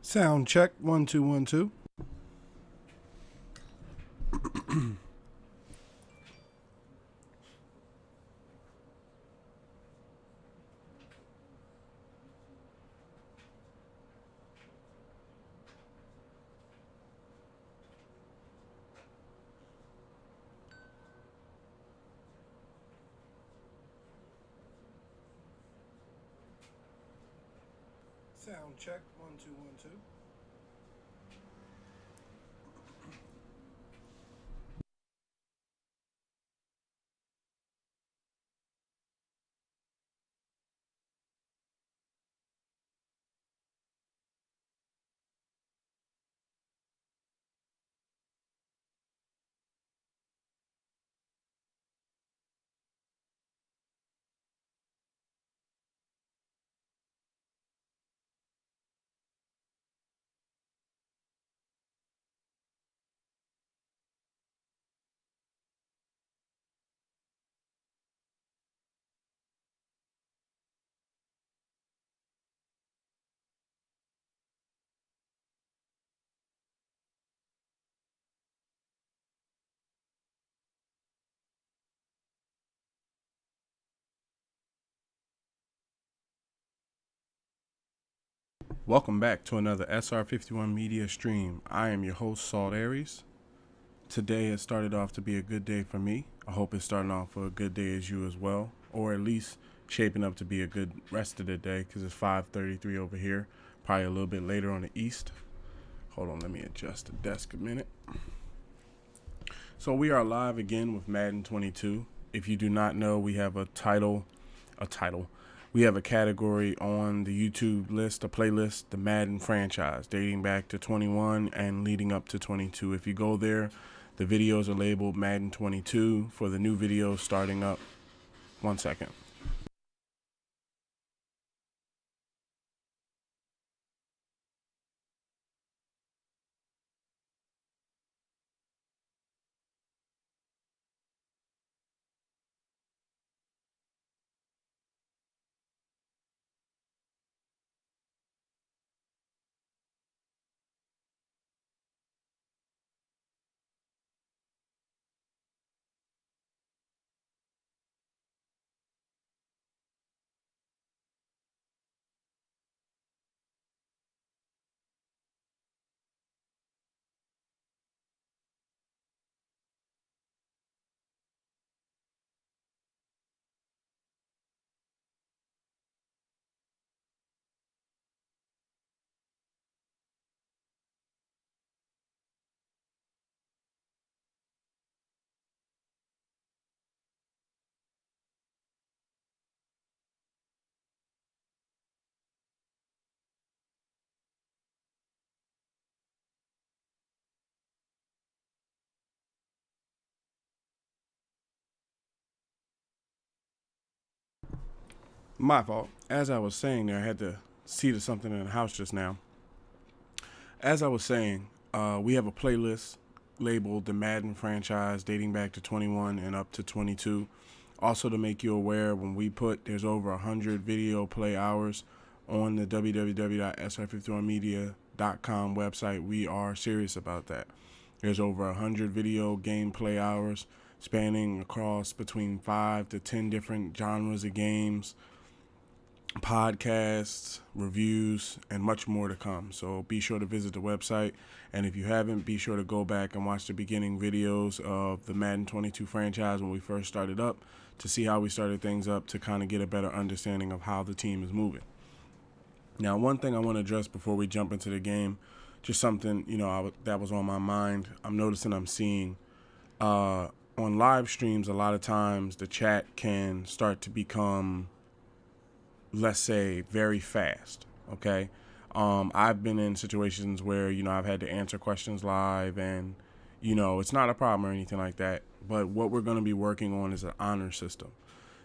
Sound check 1 2 1 2. Sound check 1 2 1 2. Welcome back to another SR51 Media stream. I am your host, Salt Aries. Today has started off to be a good day for me. I hope it's starting off for a good day as you as well, or at least shaping up to be a good rest of the day because it's 5:33 over here, probably a little bit later on the east. Hold on, let me adjust the desk a minute. So we are live again with Madden 22. If you do not know, we have a title. We have a category on the YouTube list, a playlist, the Madden franchise, dating back to 21 and leading up to 22. If you go there, the videos are labeled Madden 22 for the new videos starting up. 1 second. My fault. As I was saying there, I had to see to something in the house just now. As I was saying, we have a playlist labeled the Madden franchise dating back to 21 and up to 22. Also, to make you aware, when we put there's over 100 video play hours on the www.sr51media.com website, we are serious about that. There's over 100 video gameplay hours spanning across between 5 to 10 different genres of games, podcasts, reviews, and much more to come. So be sure to visit the website. And if you haven't, be sure to go back and watch the beginning videos of the Madden 22 franchise when we first started up to see how we started things up to kind of get a better understanding of how the team is moving. Now, one thing I want to address before we jump into the game, just something, that was on my mind. I'm noticing I'm seeing on live streams, a lot of times the chat can start to become, let's say, very fast. Okay. I've been in situations where, I've had to answer questions live and, it's not a problem or anything like that. But what we're going to be working on is an honor system,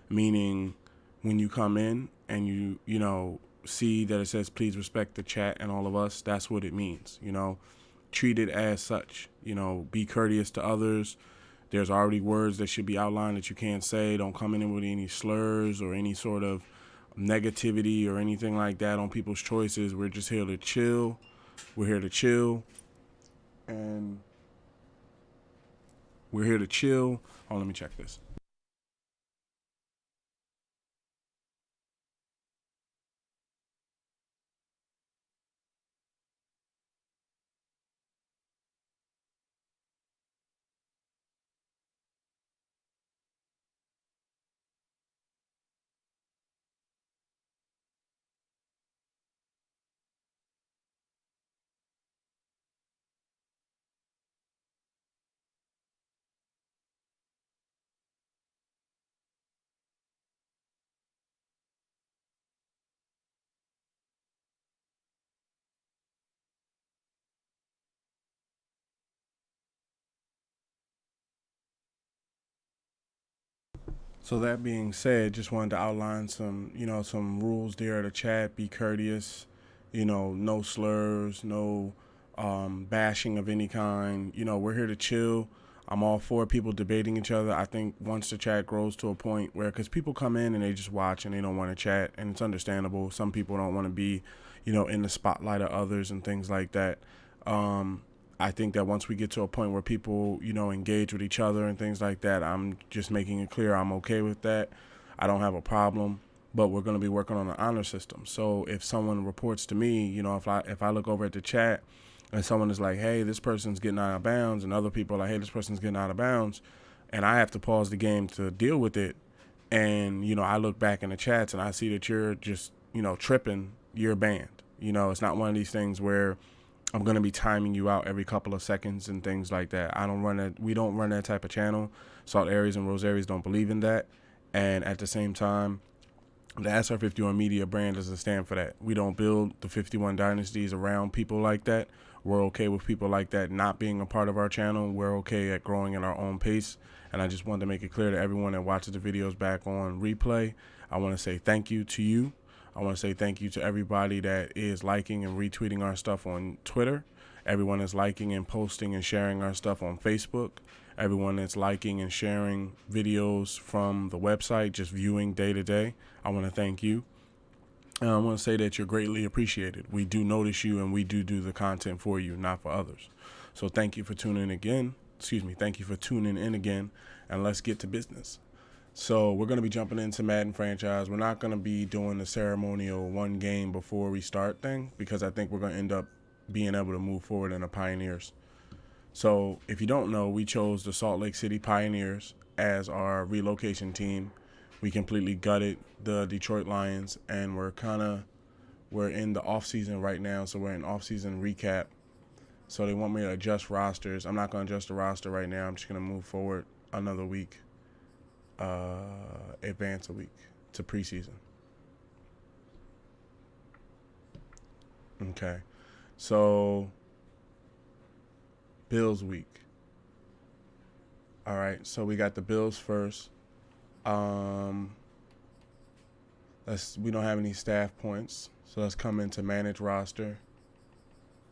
meaning when you come in and you see that it says, please respect the chat and all of us, that's what it means, treat it as such, be courteous to others. There's already words that should be outlined that you can't say. Don't come in with any slurs or any sort of negativity or anything like that on people's choices. We're just here to chill, We're here to chill, and we're here to chill. Oh, let me check this. So that being said, just wanted to outline some, some rules there to chat. Be courteous, no slurs, no bashing of any kind. We're here to chill. I'm all for people debating each other. I think once the chat grows to a point where, because people come in and they just watch and they don't want to chat, and it's understandable. Some people don't want to be, in the spotlight of others and things like that. Um, I think that once we get to a point where people, engage with each other and things like that, I'm just making it clear I'm okay with that. I don't have a problem, but we're going to be working on an honor system. So if someone reports to me, if I look over at the chat and someone is like, hey, this person's getting out of bounds, and other people are like, hey, this person's getting out of bounds, and I have to pause the game to deal with it, and, I look back in the chats and I see that you're just, tripping, you're banned. It's not one of these things where I'm going to be timing you out every couple of seconds and things like that. We don't run that type of channel. Salt Aries and Rose Aries don't believe in that. And at the same time, the SR51 Media brand doesn't stand for that. We don't build the 51 dynasties around people like that. We're okay with people like that not being a part of our channel. We're okay at growing at our own pace. And I just wanted to make it clear to everyone that watches the videos back on replay. I want to say thank you to you. I want to say thank you to everybody that is liking and retweeting our stuff on Twitter. Everyone that's liking and posting and sharing our stuff on Facebook. Everyone that's liking and sharing videos from the website, just viewing day to day. I want to thank you. And I want to say that you're greatly appreciated. We do notice you, and we do the content for you, not for others. So thank you for tuning in again. Thank you for tuning in again, and let's get to business. So we're going to be jumping into Madden franchise. We're not going to be doing the ceremonial one game before we start thing, because I think we're going to end up being able to move forward in the Pioneers. So if you don't know, we chose the Salt Lake City Pioneers as our relocation team. We completely gutted the Detroit Lions, and we're in the off season right now. So we're in off season recap. So they want me to adjust rosters. I'm not going to adjust the roster right now. I'm just going to move forward another week. Advance a week to preseason. Okay, so Bills week. All right, so we got the Bills first. We don't have any staff points, so let's come into manage roster.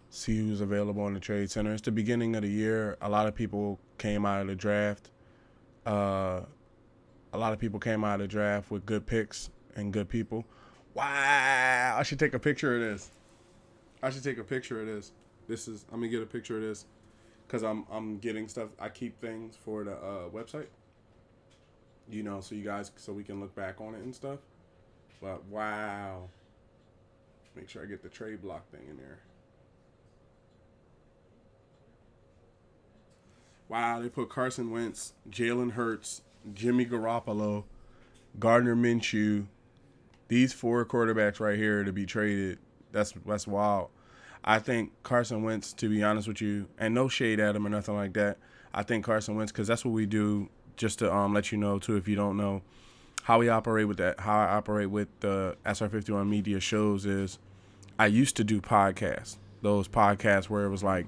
See who's available on the trade center. It's the beginning of the year. A lot of people came out of the draft. A lot of people came out of the draft with good picks and good people. Wow, I should take a picture of this. I'm gonna get a picture of this because I'm getting stuff. I keep things for the website. So we can look back on it and stuff. But wow, make sure I get the trade block thing in there. Wow, they put Carson Wentz, Jalen Hurts, Jimmy Garoppolo, Gardner Minshew. These four quarterbacks right here to be traded. That's wild. I think Carson Wentz, to be honest with you, and no shade at him or nothing like that. I think Carson Wentz, because that's what we do. Just to let you know too, if you don't know how we operate with that, how I operate with the SR51 Media shows is, I used to do podcasts. Those podcasts where it was like,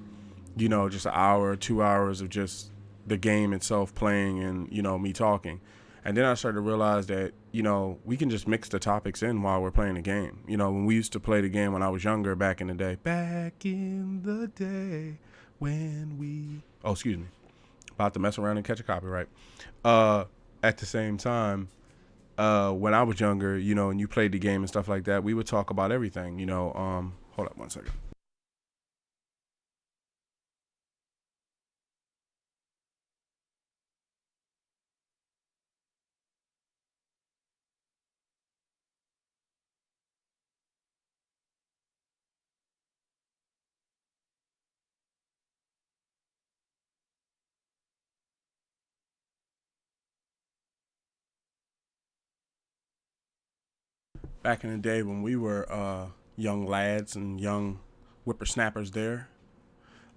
just an hour, 2 hours of just the game itself playing and, me talking. And then I started to realize that, we can just mix the topics in while we're playing the game. When we used to play the game when I was younger back in the day. Back in the day when we... Oh, excuse me. About to mess around and catch a copyright. At the same time, when I was younger, and you played the game and stuff like that, we would talk about everything, Hold up one second. back in the day when we were young lads and young whippersnappers there,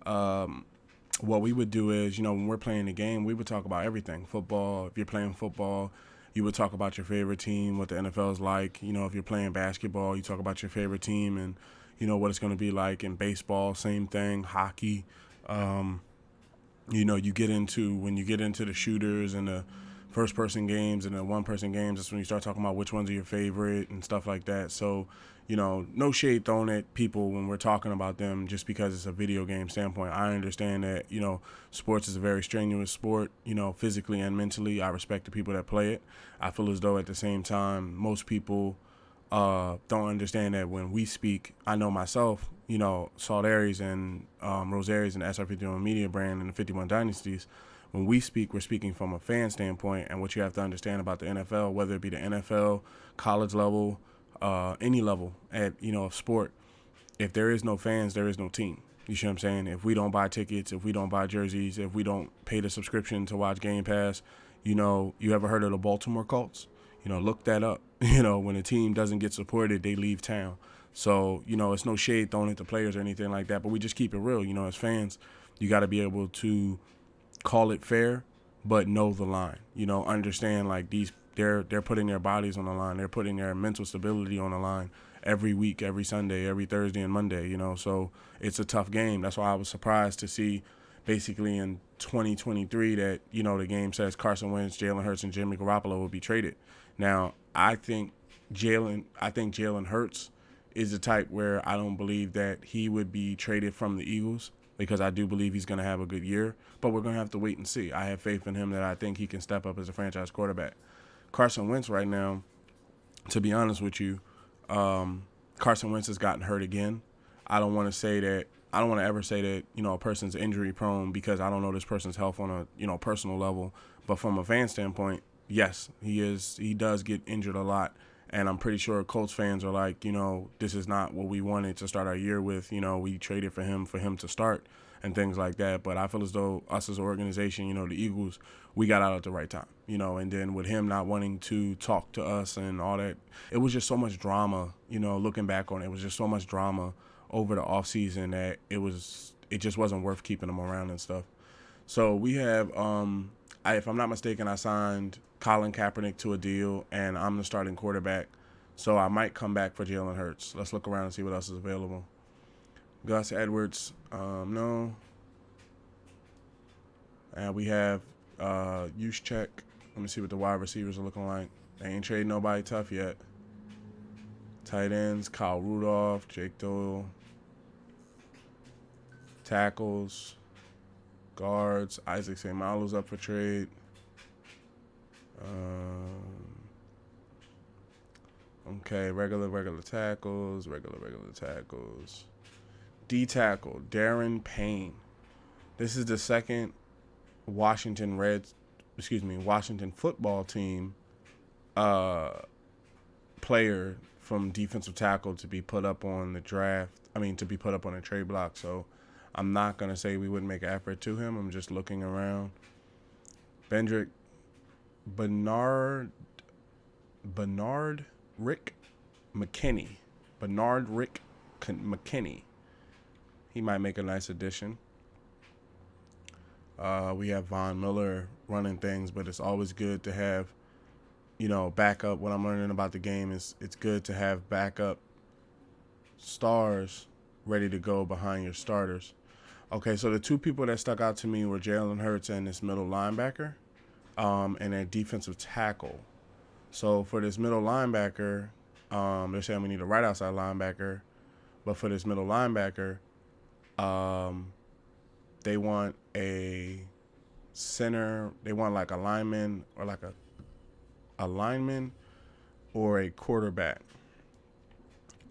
what we would do is, when we're playing the game, we would talk about everything. Football, if you're playing football, you would talk about your favorite team, what the NFL is like. If you're playing basketball, you talk about your favorite team and, what it's going to be like. In baseball, same thing. Hockey, you get into, when you get into the shooters and the first-person games and the one-person games, that's when you start talking about which ones are your favorite and stuff like that. So, no shade thrown at people when we're talking about them just because it's a video game standpoint. I understand that, sports is a very strenuous sport, physically and mentally. I respect the people that play it. I feel as though at the same time, most people don't understand that when we speak. I know myself, Salt Aries and Rose Aries and SR51 Media Brand and the 51 Dynasties, when we speak, we're speaking from a fan standpoint. And what you have to understand about the NFL, whether it be the NFL, college level, any level at, of sport, if there is no fans, there is no team. You see what I'm saying? If we don't buy tickets, if we don't buy jerseys, if we don't pay the subscription to watch Game Pass, you ever heard of the Baltimore Colts? Look that up. When a team doesn't get supported, they leave town. So, it's no shade thrown at the players or anything like that, but we just keep it real. As fans, you got to be able to call it fair, but know the line. Understand like they're putting their bodies on the line. They're putting their mental stability on the line every week, every Sunday, every Thursday and Monday, so it's a tough game. That's why I was surprised to see basically in 2023 that, the game says Carson Wentz, Jalen Hurts, and Jimmy Garoppolo will be traded. Now, I think Jalen Hurts is the type where I don't believe that he would be traded from the Eagles, because I do believe he's going to have a good year, but we're going to have to wait and see. I have faith in him that I think he can step up as a franchise quarterback. Carson Wentz right now, to be honest with you, Carson Wentz has gotten hurt again. I don't want to ever say that, a person's injury prone because I don't know this person's health on a, personal level. But from a fan standpoint, yes, he does get injured a lot. And I'm pretty sure Colts fans are like, this is not what we wanted to start our year with. We traded for him to start and things like that. But I feel as though us as an organization, the Eagles, we got out at the right time, and then with him not wanting to talk to us and all that, it was just so much drama, looking back on it. It was just so much drama over the offseason that it just wasn't worth keeping him around and stuff. So we have, if I'm not mistaken, I signed Colin Kaepernick to a deal, and I'm the starting quarterback. So I might come back for Jalen Hurts. Let's look around and see what else is available. Gus Edwards, no. And we have Juszczyk. Let me see what the wide receivers are looking like. They ain't trading nobody tough yet. Tight ends, Kyle Rudolph, Jake Doyle. Tackles, guards, Isaac Seumalo's up for trade. Okay, regular tackles. D tackle, Darren Payne. This is the second Washington football team player from defensive tackle to be put up on the to be put up on a trade block. So I'm not going to say we wouldn't make an effort to him. I'm just looking around. Bernard Rick McKinney. He might make a nice addition. We have Von Miller running things, but it's always good to have, backup. What I'm learning about the game is it's good to have backup stars ready to go behind your starters. Okay, so the two people that stuck out to me were Jalen Hurts and this middle linebacker, and their defensive tackle. So for this middle linebacker, they're saying we need a right outside linebacker, but for this middle linebacker, they want a center. They want like a lineman or like a lineman or a quarterback.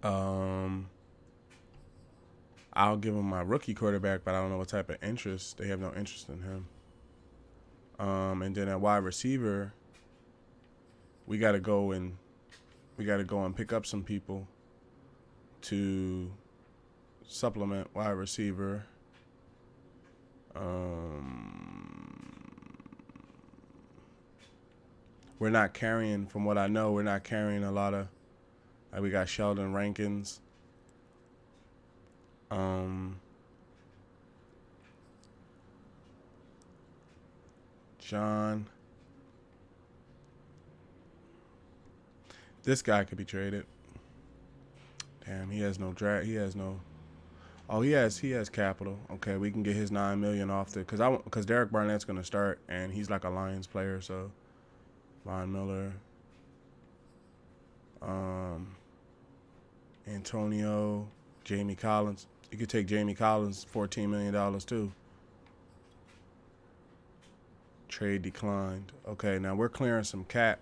I'll give him my rookie quarterback, but I don't know what type of interest. They have no interest in him. And then at wide receiver, we got to go and pick up some people to supplement wide receiver. We're not carrying, from what I know, a lot of We got Sheldon Rankins. John. This guy could be traded. Damn, he has no draft. He has no. Oh, he has capital. Okay, we can get his $9 million off the because Derek Barnett's gonna start and he's like a Lions player. So, Von Miller, Antonio, Jamie Collins. You could take Jamie Collins, $14 million too. Trade declined. Okay, now we're clearing some cap.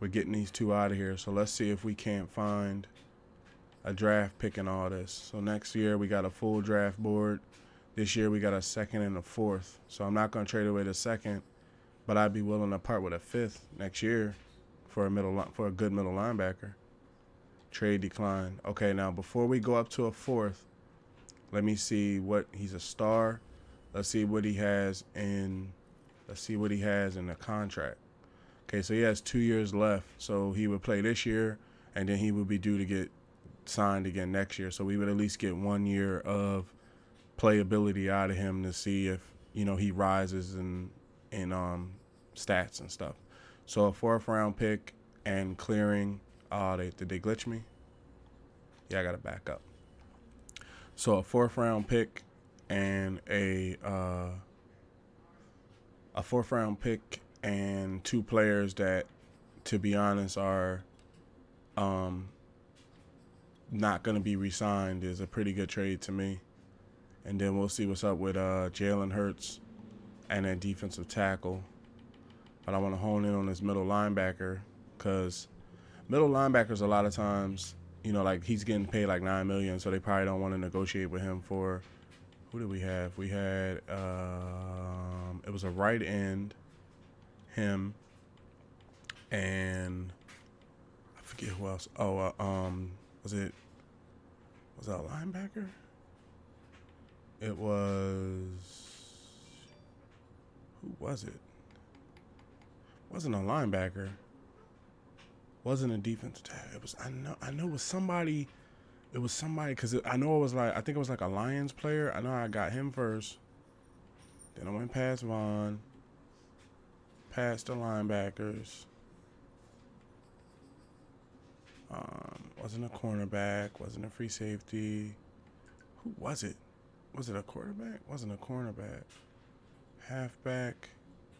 We're getting these two out of here. So let's see if we can't find a draft pick in all this. So next year we got a full draft board. This year we got a second and a fourth. So I'm not going to trade away the second, but I'd be willing to part with a fifth next year for a good middle linebacker. Trade decline. Okay, now before we go up to a fourth, let me see what he's a star. Let's see what he has in the contract. Okay, so he has 2 years left. So he would play this year, and then he would be due to get signed again next year. So we would at least get 1 year of playability out of him to see if, he rises in stats and stuff. So a 4th round pick and clearing. Did they glitch me? Yeah, I got to back up. So a 4th round pick and a 4th round pick and 2 players that, to be honest, are not going to be re-signed is a pretty good trade to me. And then we'll see what's up with Jalen Hurts and that defensive tackle. But I want to hone in on this middle linebacker because middle linebackers a lot of times, like he's getting paid like $9 million, so they probably don't want to negotiate with him for. Who did we have? We had it was a right end, him, and I forget who else. Oh, was that a linebacker? It was. Who was it? Wasn't a linebacker. Wasn't a defensive tackle. It was. I know it was somebody. It was somebody because I know it was like I think it was like a Lions player. I know I got him first. Then I went past Vaughn. Past the linebackers. Wasn't a cornerback. Wasn't a free safety. Who was it? Was it a quarterback? Wasn't a cornerback. Halfback.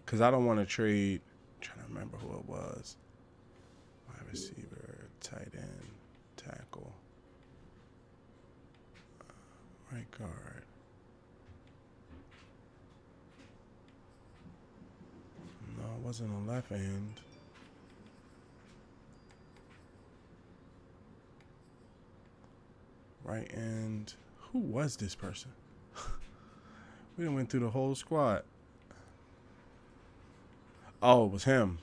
Because I don't want to trade. I'm trying to remember who it was. Wide receiver, tight end, tackle, right guard. No, it wasn't a left end. Right end. Who was this person? We done went through the whole squad. Oh, it was him.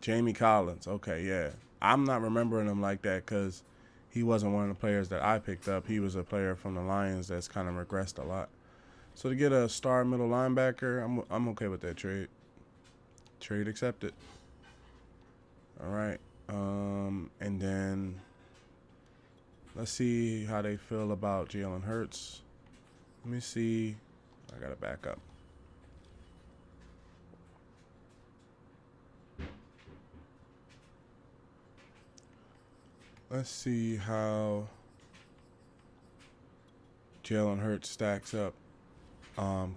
Jamie Collins. Okay, yeah. I'm not remembering him like that because he wasn't one of the players that I picked up. He was a player from the Lions that's kind of regressed a lot. So to get a star middle linebacker, I'm okay with that trade. Trade accepted. All right. And then let's see how they feel about Jalen Hurts. Let me see. I got to back up. Let's see how Jalen Hurts stacks up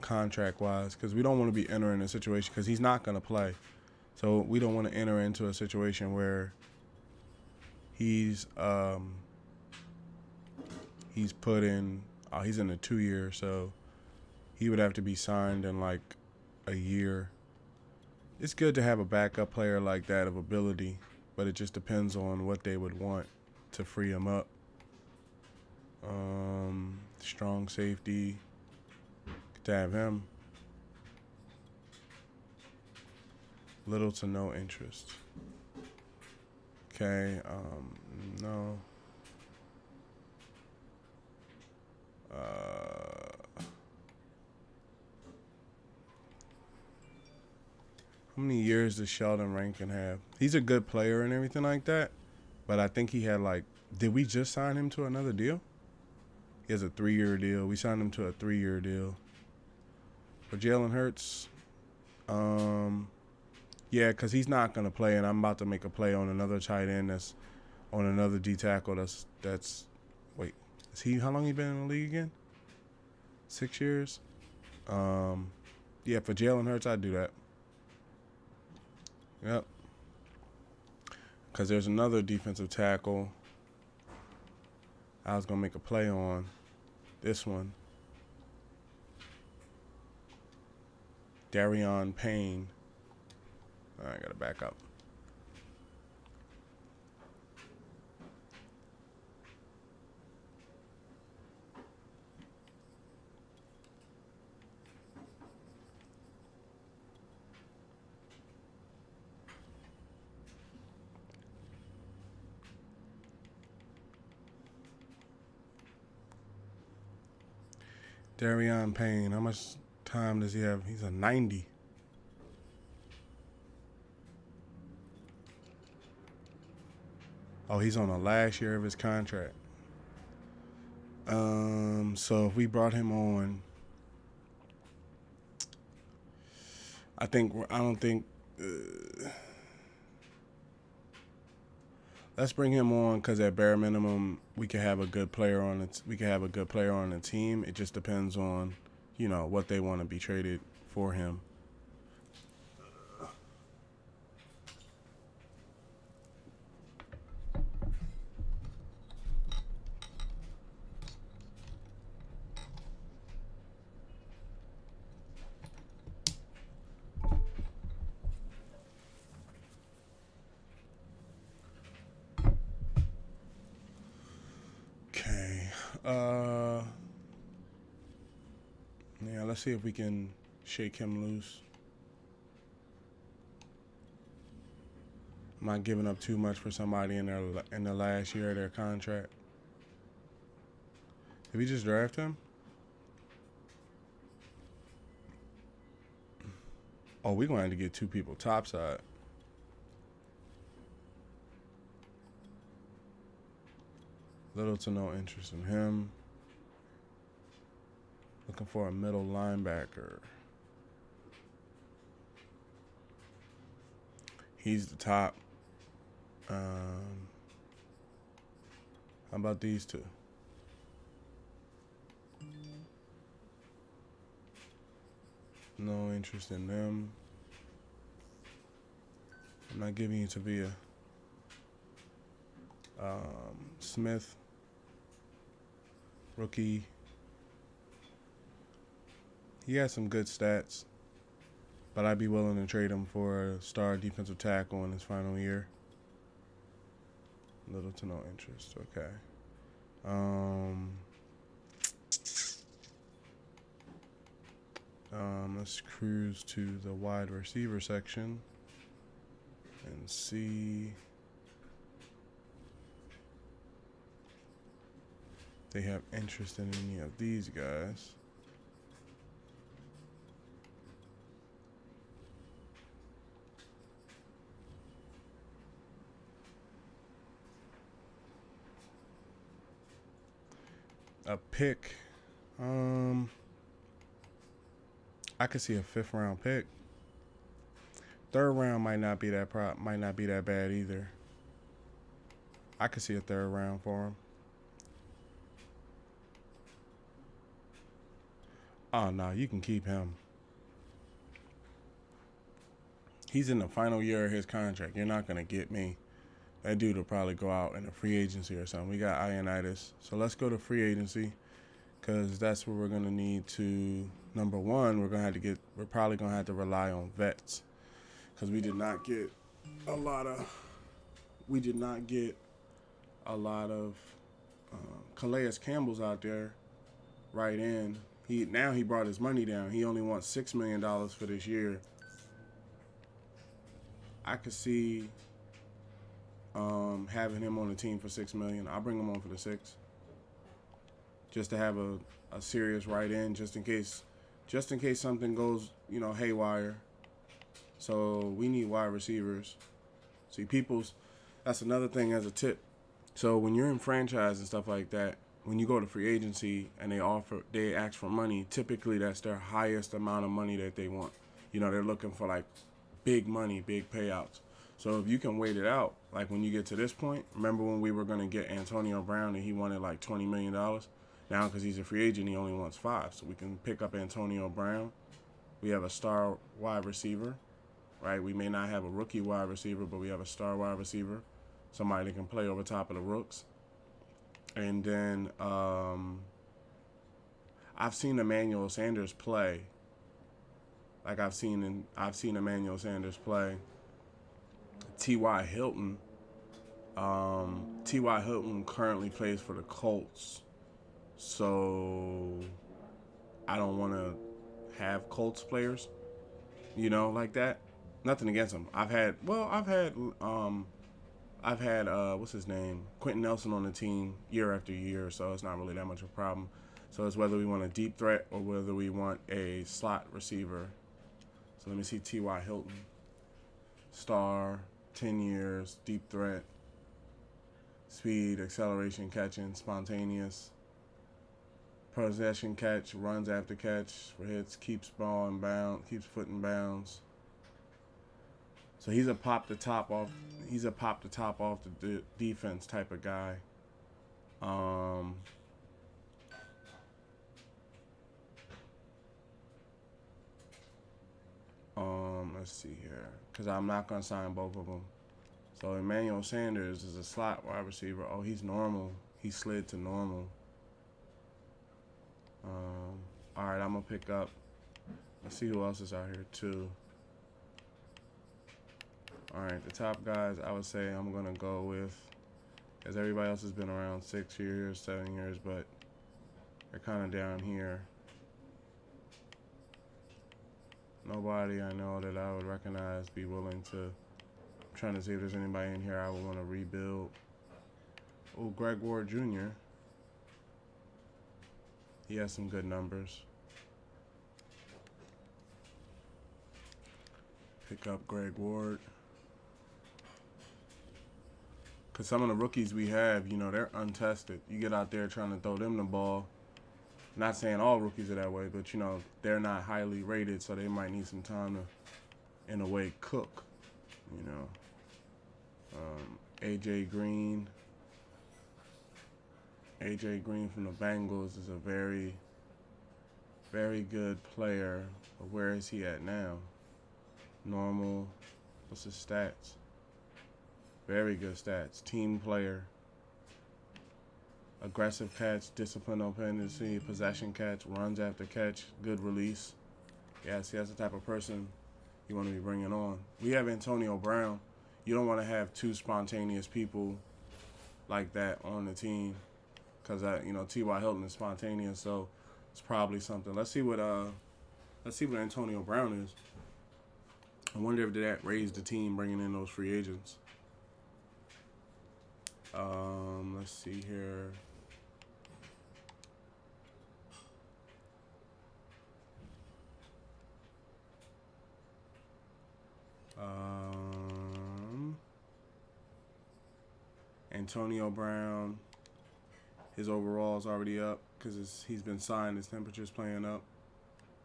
contract-wise because we don't want to be entering a situation because he's not going to play. So we don't want to enter into a situation where he's put in he's in a 2-year, so he would have to be signed in like a year. It's good to have a backup player like that of ability, but it just depends on what they would want to free him up. Strong safety. Good to have him. Little to no interest. Okay, no. How many years does Sheldon Rankin have? He's a good player and everything like that, but I think he had like Did we just sign him to another deal? He has a 3-year deal. We signed him to a 3-year deal. For Jalen Hurts, yeah, because he's not going to play, and I'm about to make a play on another tight end that's on another D tackle that's wait, is he, how long he been in the league again? 6 years? Yeah, for Jalen Hurts, I'd do that. Yep. Because there's another defensive tackle I was going to make a play on. This one. Darion Payne. I got to back up. Darion Payne, how much time does he have? He's a 90. Oh, he's on the last year of his contract. So if we brought him on, I don't think. Let's bring him on because at bare minimum we could have a good player on it. We could have a good player on the team. It just depends on, what they want to be traded for him. Yeah, let's see if we can shake him loose. I'm not giving up too much for somebody in the last year of their contract. Did we just draft him? Oh, we're going to have to get 2 people topside. Little to no interest in him. Looking for a middle linebacker. He's the top. How about these 2? No interest in them. I'm not giving you Tavia. Smith. Rookie. He has some good stats, but I'd be willing to trade him for a star defensive tackle in his final year. Little to no interest. Okay. Let's cruise to the wide receiver section and see if they have interest in any of these guys. A pick. I could see a 5th round pick. 3rd round might not be that bad either. I could see a 3rd round for him. Oh no, you can keep him. He's in the final year of his contract. You're not gonna get me. That dude will probably go out in a free agency or something. We got Ionitis. So let's go to free agency because that's where we're going to need to, number one, we're probably going to have to rely on vets because we did not get a lot of Calais Campbell's out there right in. He brought his money down. He only wants $6 million for this year. I could see having him on the team for $6 million. I'll bring him on for the 6, just to have a serious right end, just in case something goes haywire. So we need wide receivers. See, that's another thing as a tip. So when you're in franchise and stuff like that, when you go to free agency and they ask for money, typically that's their highest amount of money that they want. You know, they're looking for like big money, big payouts. So if you can wait it out, like when you get to this point, remember when we were going to get Antonio Brown and he wanted like $20 million? Now, because he's a free agent, he only wants 5. So we can pick up Antonio Brown. We have a star wide receiver, right? We may not have a rookie wide receiver, but we have a star wide receiver, somebody that can play over top of the rooks. And then I've seen Emmanuel Sanders play. Like I've seen Emmanuel Sanders play. T.Y. Hilton. T.Y. Hilton currently plays for the Colts. So I don't want to have Colts players, you know, like that. Nothing against them. I've had what's his name, Quentin Nelson on the team year after year, so it's not really that much of a problem. So it's whether we want a deep threat or whether we want a slot receiver. So let me see T.Y. Hilton. Star, 10 years, deep threat, speed, acceleration, catching, spontaneous, possession catch, runs after catch for hits, keeps ball in bounds, keeps foot in bounds. So he's a pop the top off the defense type of guy. Let's see here, because I'm not gonna sign both of them. So Emmanuel Sanders is a slot wide receiver. Oh, he's normal. He slid to normal. All right, I'm gonna pick up. Let's see who else is out here too. All right, the top guys I would say I'm gonna go with, as everybody else has been around 6 years, 7 years, but they're kind of down here. Nobody I know that I would recognize, be willing to. I'm trying to see if there's anybody in here I would want to rebuild. Oh, Greg Ward Jr. He has some good numbers. Pick up Greg Ward. Because some of the rookies we have, you know, they're untested. You get out there trying to throw them the ball. Not saying all rookies are that way, but, you know, they're not highly rated, so they might need some time to, in a way, cook, you know. A.J. Green. A.J. Green from the Bengals is a very, very good player. But where is he at now? Normal. What's his stats? Very good stats. Team player. Aggressive catch, discipline on pendency, possession catch, runs after catch, good release. Yeah, see, that's the type of person you want to be bringing on. We have Antonio Brown. You don't want to have 2 spontaneous people like that on the team, because you know, T.Y. Hilton is spontaneous, so it's probably something. Let's see what Antonio Brown is. I wonder if that raised the team bringing in those free agents. Let's see here. Antonio Brown, his overall is already up because he's been signed. His temperature's playing up.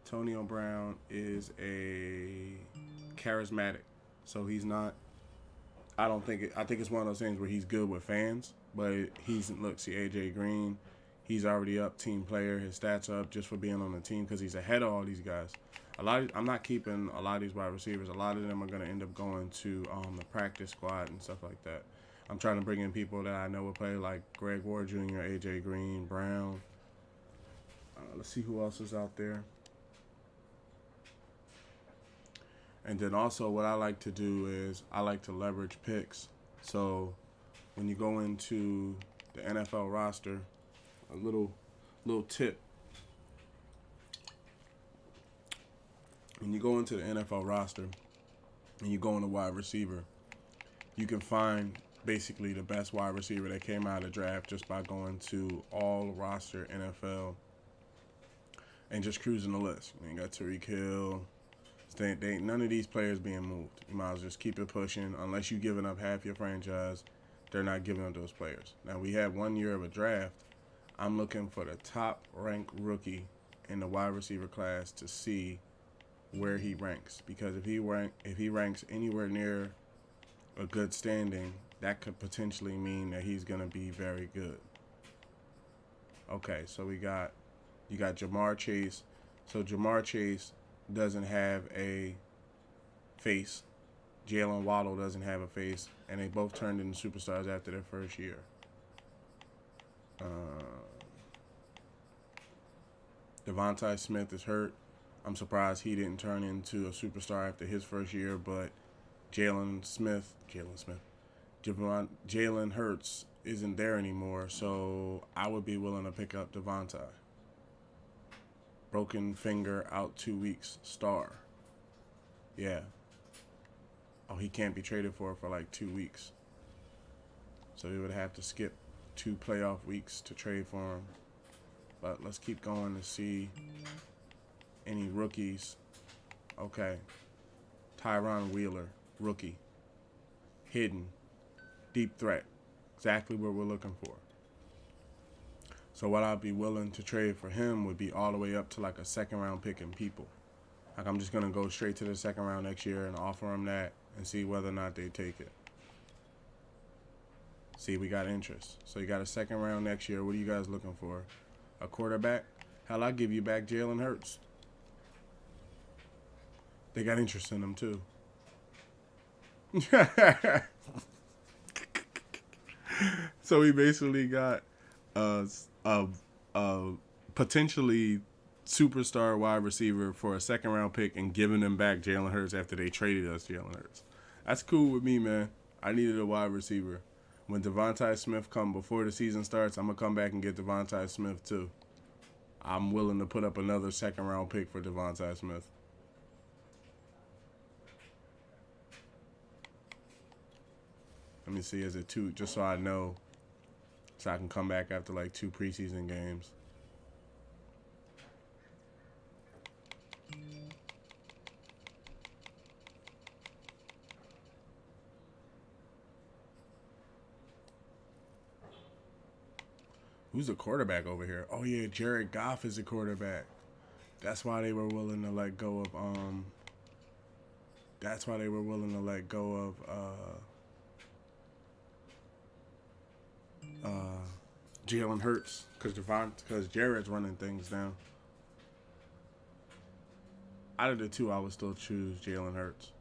Antonio Brown is a charismatic, so he's not. I think it's one of those things where he's good with fans, but look, see AJ Green, he's already up, team player. His stats are up just for being on the team because he's ahead of all these guys. I'm not keeping a lot of these wide receivers. A lot of them are going to end up going to the practice squad and stuff like that. I'm trying to bring in people that I know will play, like Greg Ward Jr., AJ Green, Brown. Let's see who else is out there. And then also what I like to do is I like to leverage picks. So when you go into the NFL roster, a little tip. When you go into the NFL roster and you go into wide receiver, you can find basically the best wide receiver that came out of the draft just by going to all roster NFL and just cruising the list. You got Tyreek Hill. None of these players being moved. You might as well just keep it pushing. Unless you're giving up half your franchise, they're not giving up those players. Now, we had 1 year of a draft. I'm looking for the top ranked rookie in the wide receiver class to see where he ranks, because if he ranks anywhere near a good standing, that could potentially mean that he's going to be very good. Okay, so you got Jamar Chase. So Jamar Chase doesn't have a face. Jalen Waddle doesn't have a face, and they both turned into superstars after their first year. Devontae Smith is hurt. I'm surprised he didn't turn into a superstar after his first year, but Jalen Hurts isn't there anymore, so I would be willing to pick up Devontae. Broken finger, out 2 weeks, star. Yeah. Oh, he can't be traded for like 2 weeks. So we would have to skip 2 playoff weeks to trade for him. But let's keep going to see any rookies. Okay. Tyron Wheeler, rookie. Hidden. Deep threat. Exactly what we're looking for. So what I'd be willing to trade for him would be all the way up to like a second round pick in people. Like, I'm just going to go straight to the second round next year and offer them that and see whether or not they take it. See, we got interest. So you got a second round next year. What are you guys looking for? A quarterback? Hell, I'll give you back Jalen Hurts. They got interest in him too. So we basically got a potentially superstar wide receiver for a second round pick and giving them back Jalen Hurts after they traded us Jalen Hurts. That's cool with me, man. I needed a wide receiver. When Devontae Smith come before the season starts, I'm going to come back and get Devontae Smith too. I'm willing to put up another second round pick for Devontae Smith. Let me see, is it 2? Just so I know, so I can come back after like 2 preseason games. Who's the quarterback over here? Oh yeah, Jared Goff is the quarterback. That's why they were willing to let go of Jalen Hurts, because Jared's running things down. Out of the two, I would still choose Jalen Hurts.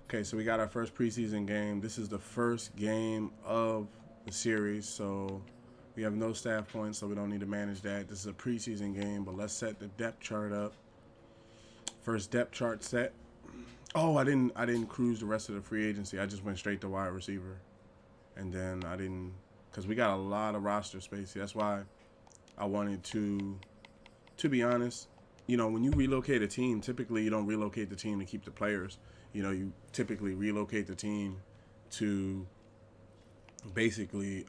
Okay, so we got our first preseason game. This is the first game of the series, so we have no staff points, so we don't need to manage that. This is a preseason game, but let's set the depth chart up. First depth chart set. Oh, I didn't cruise the rest of the free agency. I just went straight to wide receiver, and then I didn't, because we got a lot of roster space. That's why I wanted to be honest. You know, when you relocate a team, typically you don't relocate the team to keep the players. You know, you typically relocate the team to basically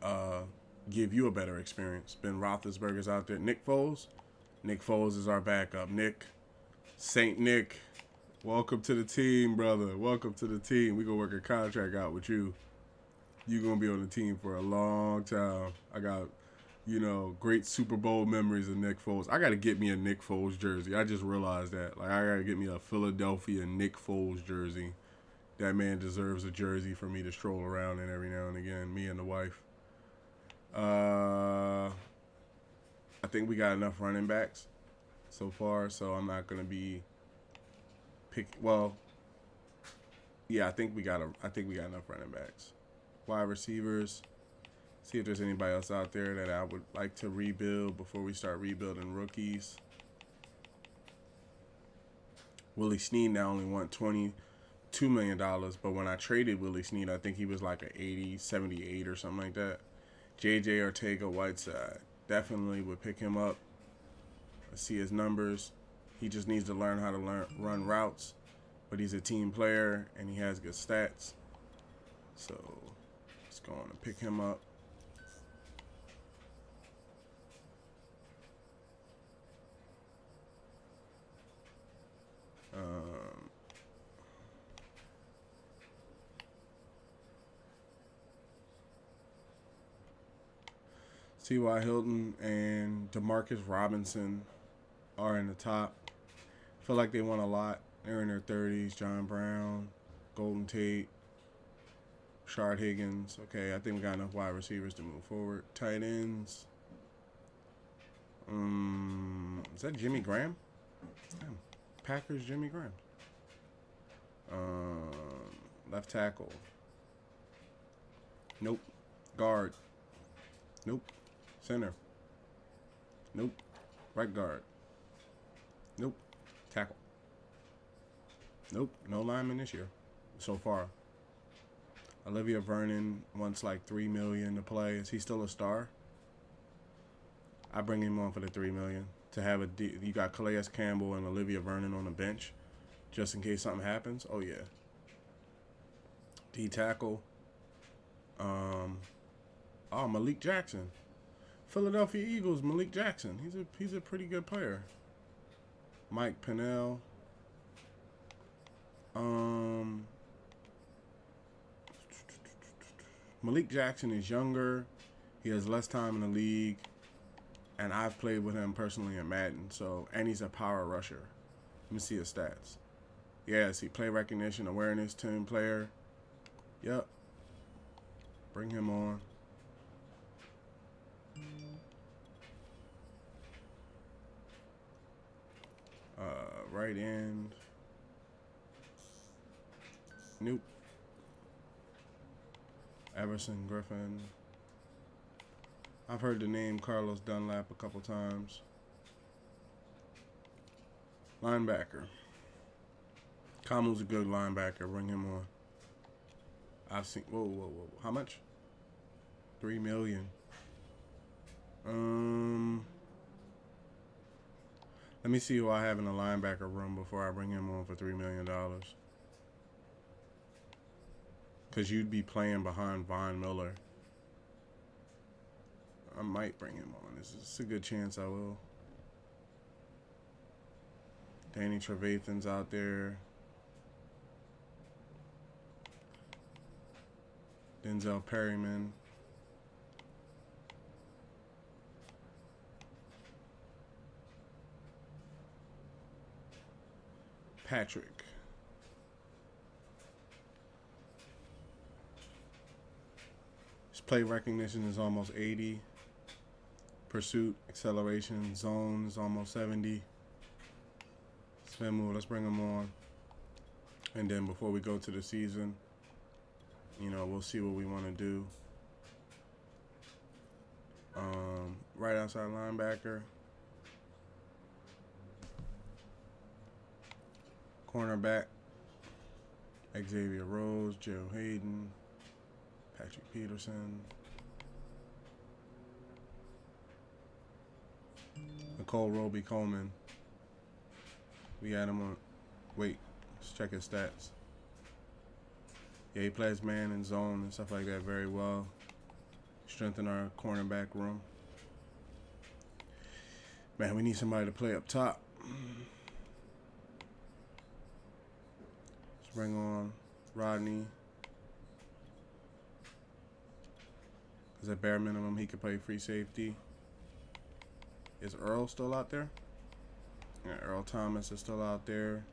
give you a better experience. Ben Roethlisberger's out there. Nick Foles is our backup. Saint Nick, welcome to the team, brother. Welcome to the team. We're going to work a contract out with you. You're going to be on the team for a long time. I got, great Super Bowl memories of Nick Foles. I got to get me a Nick Foles jersey. I just realized that. Like, I got to get me a Philadelphia Nick Foles jersey. That man deserves a jersey for me to stroll around in every now and again, me and the wife. I think we got enough running backs so far, so I'm not going to be I think we got enough running backs. Wide receivers. See if there's anybody else out there that I would like to rebuild before we start rebuilding rookies. Willie Snead now only won $22 million, but when I traded Willie Snead, I think he was like an 80, 78 or something like that. J.J. Arcega-Whiteside. Definitely would pick him up. Let's see his numbers. He just needs to learn how to run routes, but he's a team player and he has good stats. So let's go on and pick him up. T.Y. Hilton and Demarcus Robinson are in the top. I feel like they won a lot. They're in their 30s. John Brown, Golden Tate, Shard Higgins. Okay, I think we got enough wide receivers to move forward. Tight ends. Is that Jimmy Graham? Damn. Packers Jimmy Graham. Left tackle. Nope. Guard. Nope. Center. Nope. Right guard. Nope. Tackle. Nope. No lineman this year so far. Olivia Vernon wants like $3 million to play. Is he still a star? I bring him on for the $3 million to have a. You got Calais Campbell and Olivia Vernon on the bench, just in case something happens. Oh yeah. D tackle. Malik Jackson, Philadelphia Eagles. Malik Jackson. He's a pretty good player. Mike Pennell. Malik Jackson is younger. He has less time in the league, and I've played with him personally in Madden. And he's a power rusher. Let me see his stats. Yeah, see, play recognition, awareness, team player. Yep. Bring him on. Right end. Nope. Everson Griffin. I've heard the name Carlos Dunlap a couple times. Linebacker. Kamu's a good linebacker. Bring him on. I've seen. Whoa. How much? $3 million. Let me see who I have in the linebacker room before I bring him on for $3 million. Because you'd be playing behind Von Miller. I might bring him on. It's a good chance I will. Danny Trevathan's out there. Denzel Perryman. Patrick. His play recognition is almost 80. Pursuit, acceleration, zone is almost 70. Spin move, let's bring him on. And then before we go to the season, we'll see what we want to do. Right outside linebacker. Cornerback. Xavier Rose, Joe Hayden, Patrick Peterson. Nicole Roby Coleman. We had him on. Wait, let's check his stats. Yeah, he plays man and zone and stuff like that very well. Strengthen our cornerback room. Man, we need somebody to play up top. Let's bring on Rodney. Because at bare minimum, he could play free safety. Is Earl still out there? Yeah, Earl Thomas is still out there.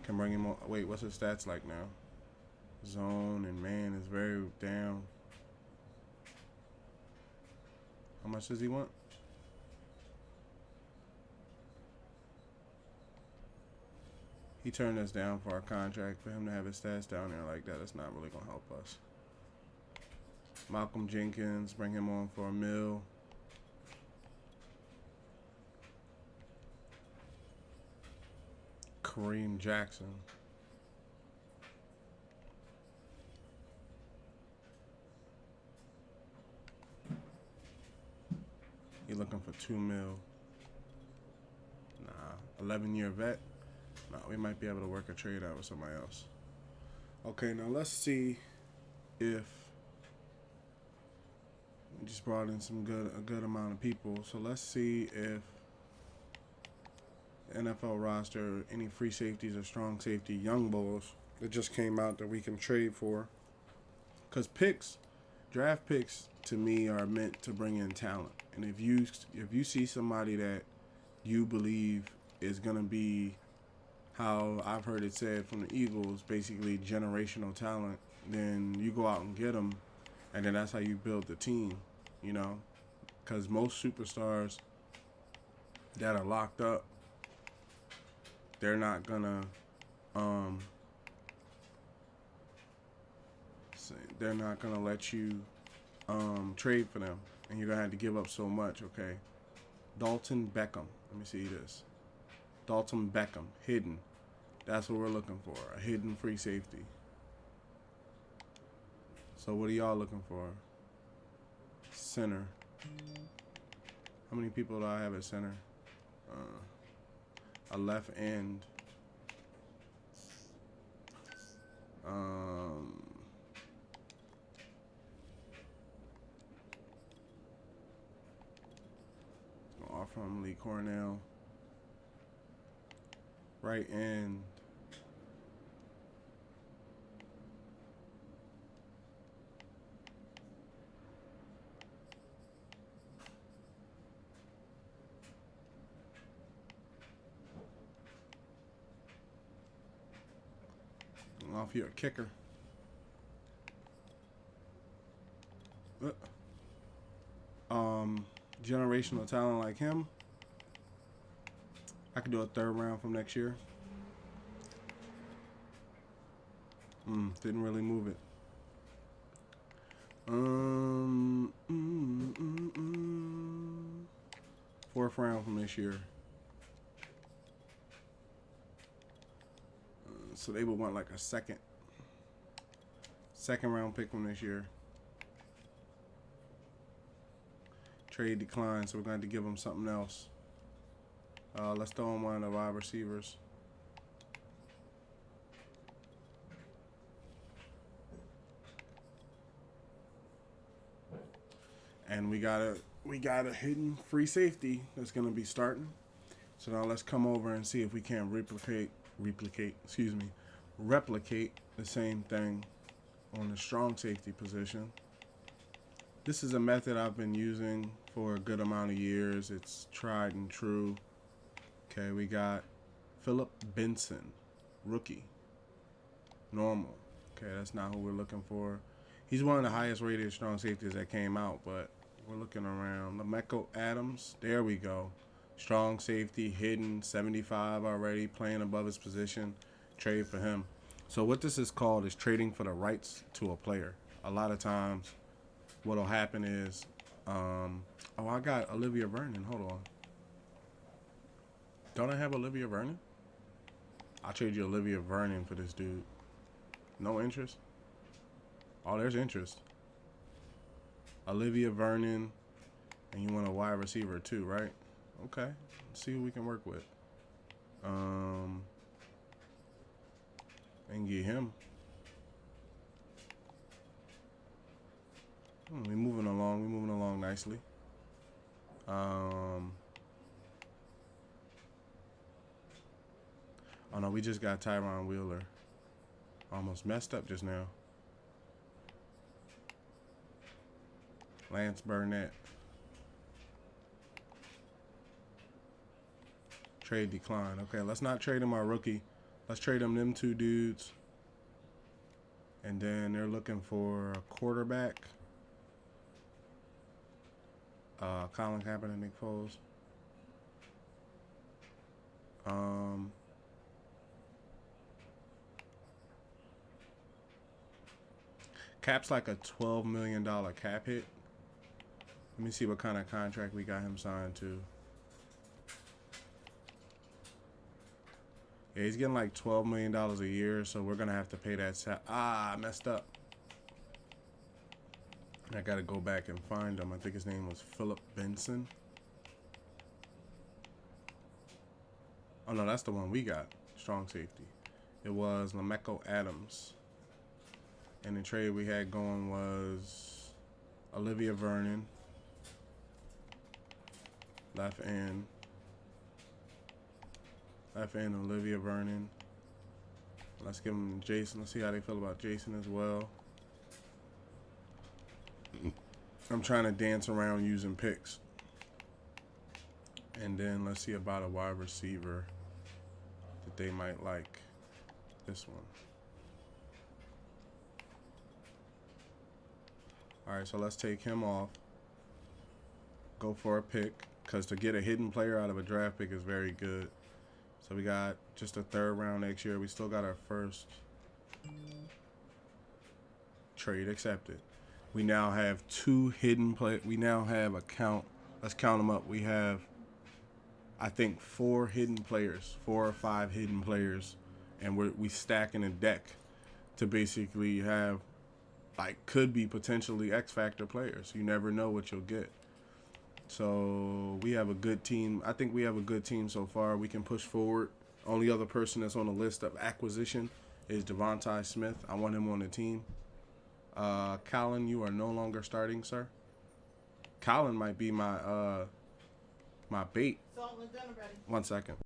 Can bring him on. Wait, what's his stats like now? Zone and man is very down. How much does he want? He turned us down for our contract. For him to have his stats down there like that, that's not really going to help us. Malcolm Jenkins, bring him on for $1 million. Kareem Jackson. You're looking for $2 million. Nah, 11-year vet. Nah, we might be able to work a trade out with somebody else. Okay, now let's see if we just brought in a good amount of people. So let's see if NFL roster, any free safeties or strong safety, young bulls that just came out that we can trade for. Because picks Draft picks to me are meant to bring in talent, and if you see somebody that you believe is gonna be, how I've heard it said from the Eagles, basically generational talent, then you go out and get them, and then that's how you build the team, you know, because most superstars that are locked up, they're not gonna um, they're not gonna let you trade for them, and you're gonna have to give up so much. Okay, Dalton Beckham. Let me see this. Dalton Beckham, hidden. That's what we're looking for, a hidden free safety. So what are y'all looking for? Center. How many people do I have at center? A left end. From Lee Cornell. Right end. Off your kicker. Generational talent like him, I could do a third round from next year. Didn't really move it. Fourth round from this year. So they would want like a second round pick from this year. Trade declined, so we're going to give them something else. Let's throw in one of the wide receivers. And we got a hidden free safety that's going to be starting. So now let's come over and see if we can replicate the same thing on the strong safety position. This is a method I've been using for a good amount of years. It's tried and true. Okay, we got Philip Benson, rookie, normal. Okay, that's not who we're looking for. He's one of the highest rated strong safeties that came out, but we're looking around. Lameko Adams, there we go. Strong safety, hidden, 75 already, playing above his position. Trade for him. So what this is called is trading for the rights to a player. A lot of times what'll happen is, oh, I got Olivia Vernon. Hold on. Don't I have Olivia Vernon? I'll trade you Olivia Vernon for this dude. No interest? Oh, there's interest. Olivia Vernon, and you want a wide receiver too, right? Okay. Let's see who we can work with. And get him. We're moving along. We're moving along nicely. Oh no, we just got Tyron Wheeler. Almost messed up just now. Lance Burnett. Trade decline. Okay, let's not trade him our rookie. Let's trade him them two dudes. And then they're looking for a quarterback. Colin Kaepernick, Nick Foles. Cap's like a $12 million cap hit. Let me see what kind of contract we got him signed to. Yeah, he's getting like $12 million a year, so we're going to have to pay that. I messed up. I got to go back and find him. I think his name was Philip Benson. Oh, no, that's the one we got. Strong safety. It was Lameko Adams. And the trade we had going was Olivia Vernon. Left end. Left end, Olivia Vernon. Let's give him Jason. Let's see how they feel about Jason as well. I'm trying to dance around using picks. And then let's see about a wide receiver that they might like. This one. All right, so let's take him off. Go for a pick, because to get a hidden player out of a draft pick is very good. So we got just a third round next year. We still got our first trade accepted. We now have 2 hidden play. We now have a count. Let's count them up. We have, I think, 4 hidden players, 4 or 5 hidden players, and we stacking a deck to basically have, like, could be potentially X Factor players. You never know what you'll get. So we have a good team. I think we have a good team so far. We can push forward. Only other person that's on the list of acquisition is Devontae Smith. I want him on the team. Colin, you are no longer starting, sir. Colin might be my my bait. Salt and dinner ready. 1 second.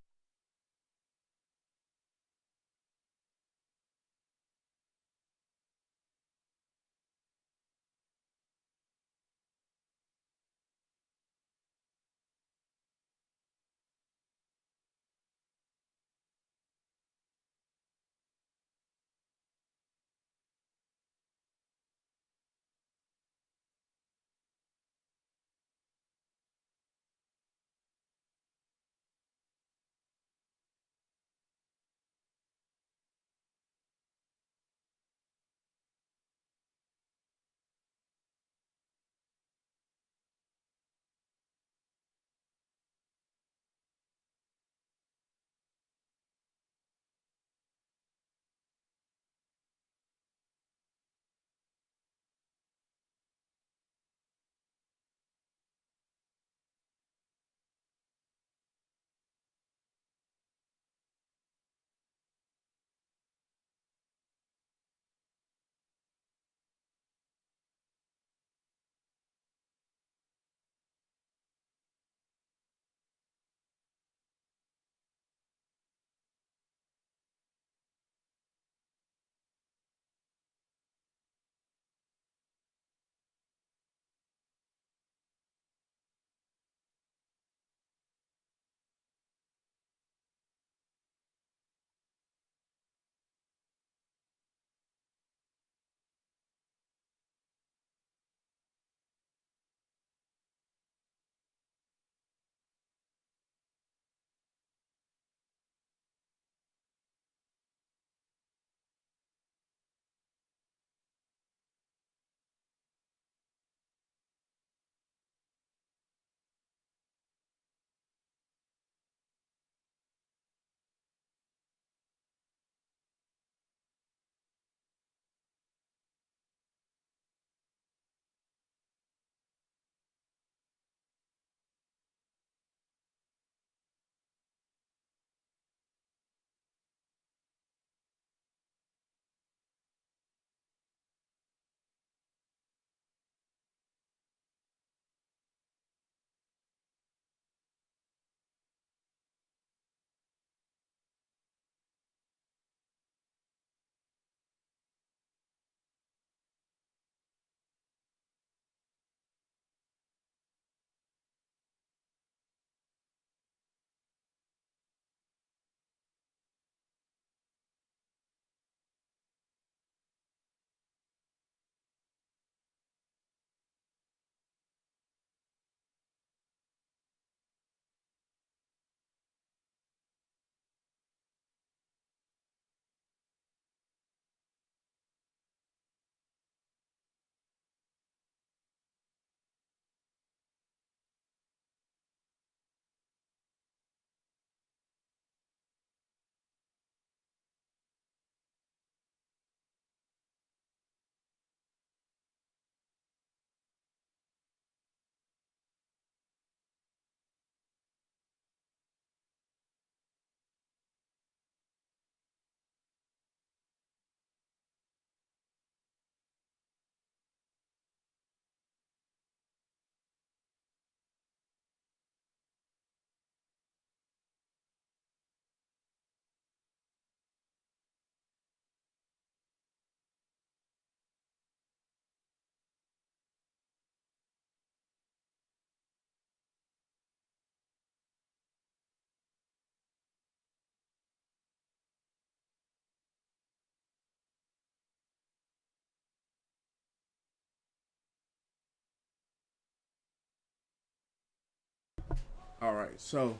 All right, so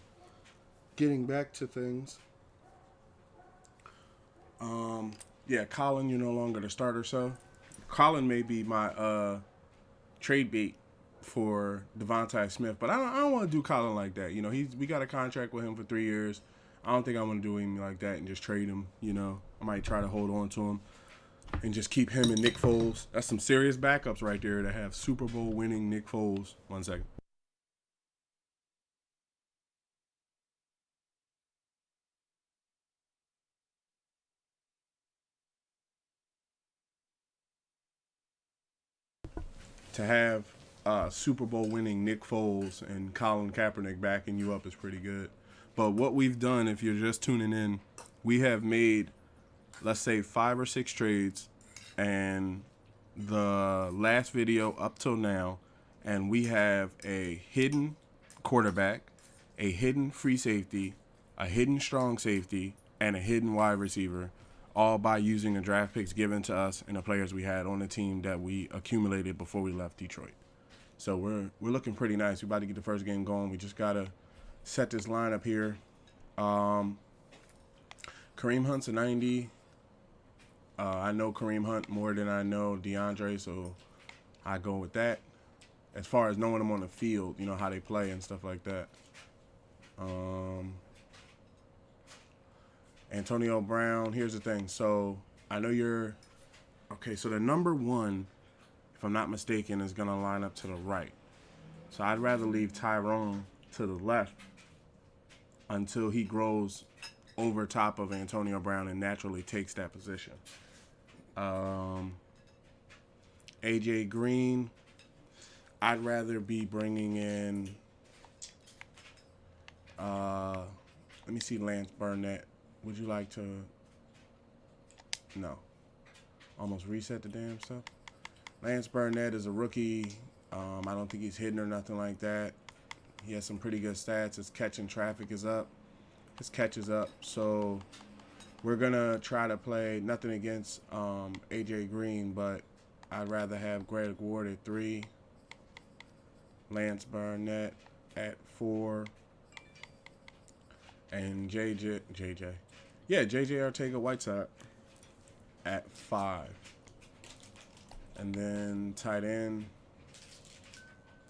getting back to things. Yeah, Colin, you're no longer the starter, so Colin may be my trade bait for Devontae Smith, but I don't want to do Colin like that. You know, we got a contract with him for 3 years. I don't think I want to do him like that and just trade him. You know, I might try to hold on to him and just keep him and Nick Foles. That's some serious backups right there to have Super Bowl winning Nick Foles. 1 second. To have Super Bowl winning Nick Foles and Colin Kaepernick backing you up is pretty good. But what we've done, if you're just tuning in, we have made, let's say, 5 or 6 trades, and the last video up till now, and we have a hidden quarterback, a hidden free safety, a hidden strong safety, and a hidden wide receiver, all by using the draft picks given to us and the players we had on the team that we accumulated before we left Detroit. So we're looking pretty nice. We're about to get the first game going. We just gotta set this lineup here. Kareem Hunt's a 90. I know Kareem Hunt more than I know DeAndre, so I go with that. As far as knowing them on the field, you know, how they play and stuff like that. Antonio Brown, here's the thing. So I know you're okay. So the number 1, if I'm not mistaken, is gonna line up to the right. So I'd rather leave Tyrone to the left until he grows over top of Antonio Brown and naturally takes that position. AJ Green, I'd rather be bringing in. Let me see, Lance Burnett. Would you like to? No. Almost reset the damn stuff. Lance Burnett is a rookie. I don't think he's hitting or nothing like that. He has some pretty good stats. His catching traffic is up. His catch is up. So we're going to try to play nothing against AJ Green, but I'd rather have Greg Ward at 3, Lance Burnett at 4, and JJ. Yeah, JJ Ortega-Whiteside at 5. And then tight end,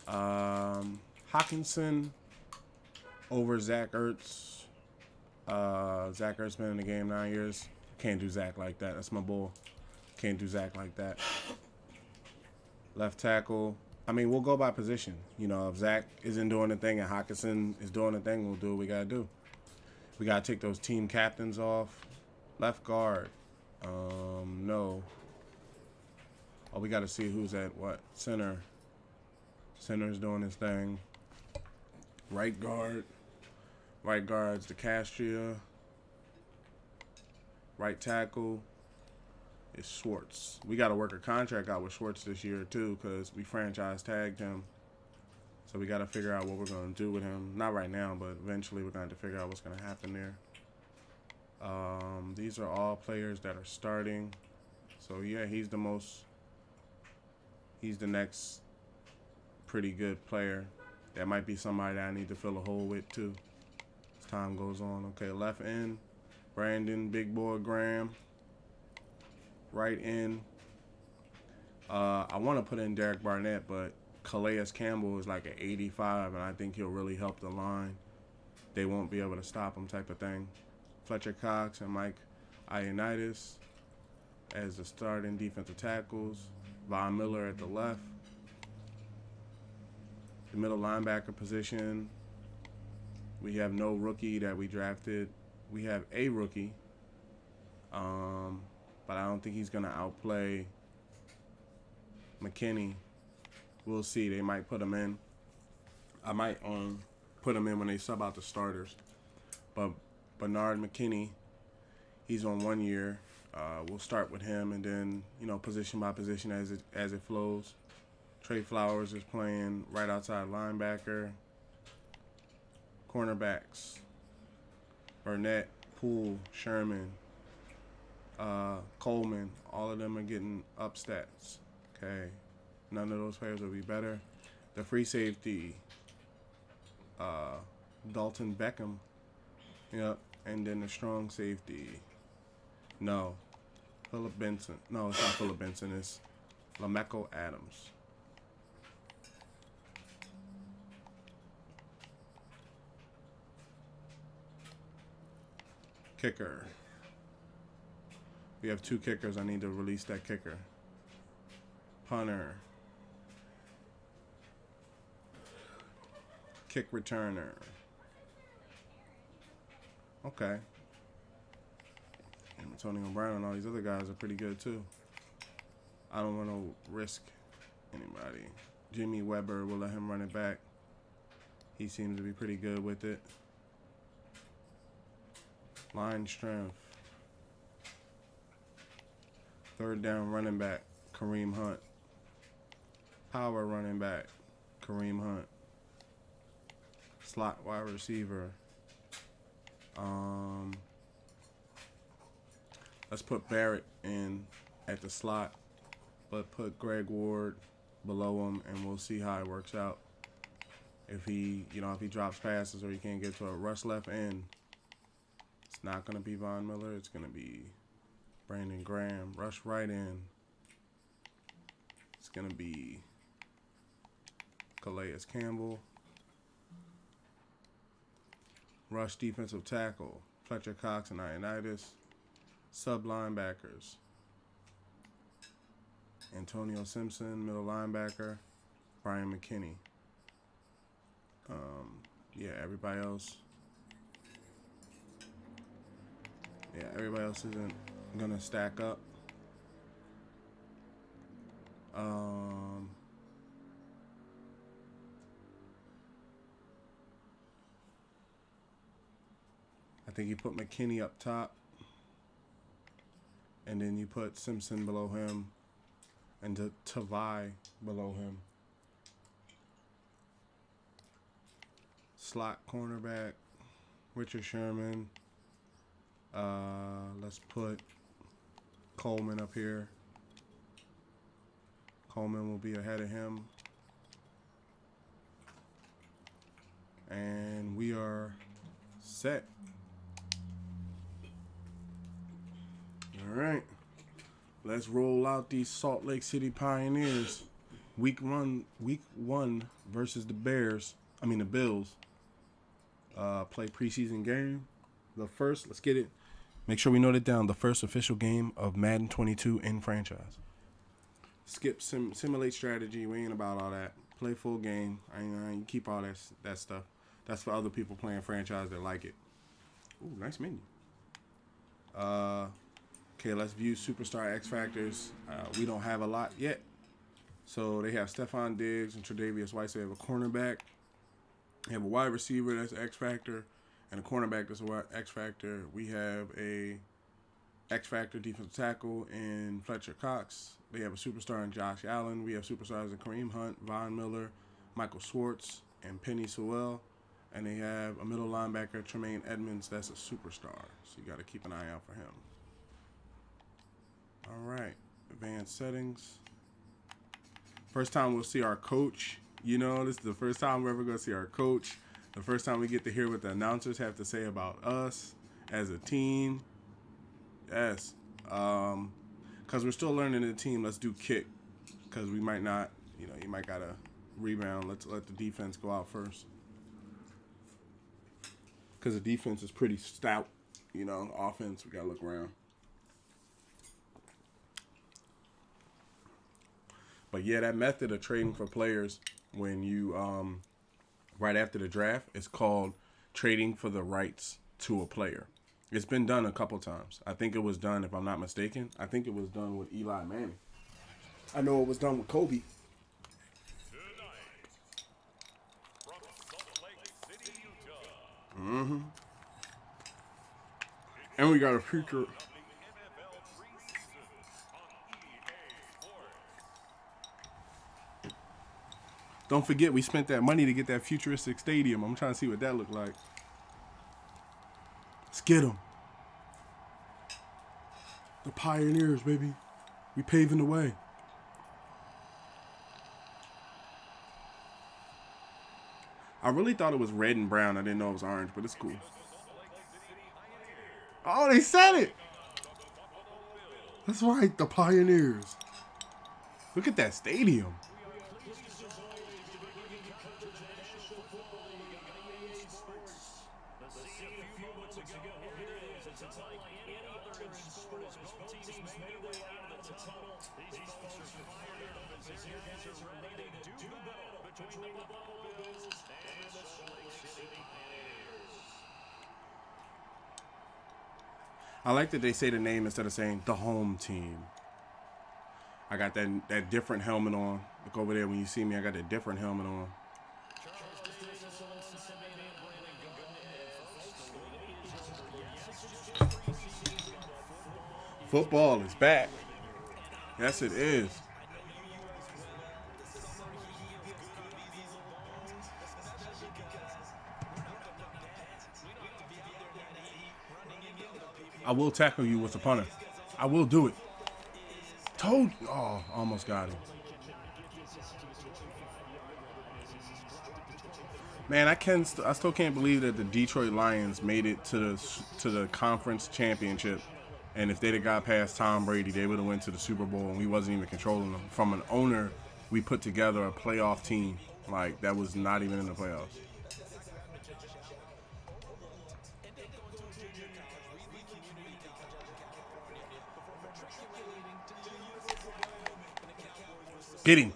Hawkinson over Zach Ertz. Zach Ertz been in the game 9 years. Can't do Zach like that. That's my bull. Can't do Zach like that. Left tackle. I mean, we'll go by position. You know, if Zach isn't doing the thing and Hawkinson is doing the thing, we'll do what we got to do. We got to take those team captains off. Left guard. No. Oh, we got to see who's at what. Center. Center's doing his thing. Right guard. Right guard's the Castria. Right tackle is Schwartz. We got to work a contract out with Schwartz this year, too, because we franchise tagged him. So we got to figure out what we're going to do with him. Not right now, but eventually we're going to have to figure out what's going to happen there. These are all players that are starting. So, yeah, he's the next pretty good player. That might be somebody that I need to fill a hole with, too, as time goes on. Okay, left end, Brandon Big Boy Graham. Right end, I want to put in Derek Barnett, but Calais Campbell is like an 85, and I think he'll really help the line. They won't be able to stop him, type of thing. Fletcher Cox and Mike Ioannidis as the starting defensive tackles. Von Miller at the left. The middle linebacker position, we have no rookie that we drafted. We have a rookie, but I don't think he's going to outplay McKinney. We'll see. They might put him in. I might put him in when they sub out the starters. But Bernard McKinney, he's on 1 year. We'll start with him, and then, you know, position by position as it flows. Trey Flowers is playing right outside linebacker. Cornerbacks, Burnett, Poole, Sherman, Coleman, all of them are getting up stats. Okay, none of those players will be better. The free safety, Dalton Beckham. Yep. And then the strong safety. No. Philip Benson. No, it's not Philip Benson. It's LaMeco Adams. Kicker. We have 2 kickers. I need to release that kicker. Punter. Kick returner. Okay. And Antonio Brown and all these other guys are pretty good too. I don't want to risk anybody. Jimmy Weber, will let him run it back. He seems to be pretty good with it. Line strength. Third down running back, Kareem Hunt. Power running back, Kareem Hunt. Slot wide receiver. Let's put Barrett in at the slot, but put Greg Ward below him, and we'll see how it works out. If he, if he drops passes or he can't get to a rush left end, it's not going to be Von Miller. It's going to be Brandon Graham. Rush right in. It's going to be Calais Campbell. Rush defensive tackle, Fletcher Cox and Ioannidis. Sub linebackers, Antonio Simpson, middle linebacker, Brian McKinney. Yeah, everybody else. Yeah, everybody else isn't gonna stack up. I think you put McKinney up top, and then you put Simpson below him, and Tavai below him. Slot cornerback, Richard Sherman. Let's put Coleman up here. Coleman will be ahead of him. And we are set. All right. Let's roll out these Salt Lake City Pioneers. Week one versus the Bills. Play preseason game. The first, let's get it. Make sure we note it down. The first official game of Madden 22 in franchise. Skip simulate strategy. We ain't about all that. Play full game. I ain't keep all that stuff. That's for other people playing franchise that like it. Ooh, nice menu. Okay, let's view Superstar X Factors. We don't have a lot yet. So they have Stephon Diggs and Tre'Davious White. So they have a cornerback. They have a wide receiver that's X Factor. And a cornerback that's a X Factor. We have a X Factor defensive tackle in Fletcher Cox. They have a superstar in Josh Allen. We have superstars in Kareem Hunt, Von Miller, Michael Schwartz, and Penny Sewell. And they have a middle linebacker, Tremaine Edmonds, that's a superstar. So you got to keep an eye out for him. All right, advanced settings. First time we'll see our coach. This is the first time we're ever going to see our coach. The first time we get to hear what the announcers have to say about us as a team. Yes. Because we're still learning the team, let's do kick. Because we might not, you might got to rebound. Let's let the defense go out first. Because the defense is pretty stout. Offense, we got to look around. But yeah, that method of trading for players when you, right after the draft, it's called trading for the rights to a player. It's been done a couple times. I think it was done, if I'm not mistaken, I think it was done with Eli Manning. I know it was done with Kobe. And we got a future. Don't forget, we spent that money to get that futuristic stadium. I'm trying to see what that looked like. Let's get them. The Pioneers, baby. We paving the way. I really thought it was red and brown. I didn't know it was orange, but it's cool. Oh, they said it. That's right, the Pioneers. Look at that stadium. I like that they say the name instead of saying the home team. I got that different helmet on. Look over there when you see me. I got that different helmet on. Football is back. Yes, it is. I will tackle you with the punter. I will do it. Told you. Oh, almost got him. Man, I still can't believe that the Detroit Lions made it to the conference championship. And if they'd have got past Tom Brady, they would have went to the Super Bowl, and we wasn't even controlling them. From an owner, we put together a playoff team. Like, that was not even in the playoffs. Get him.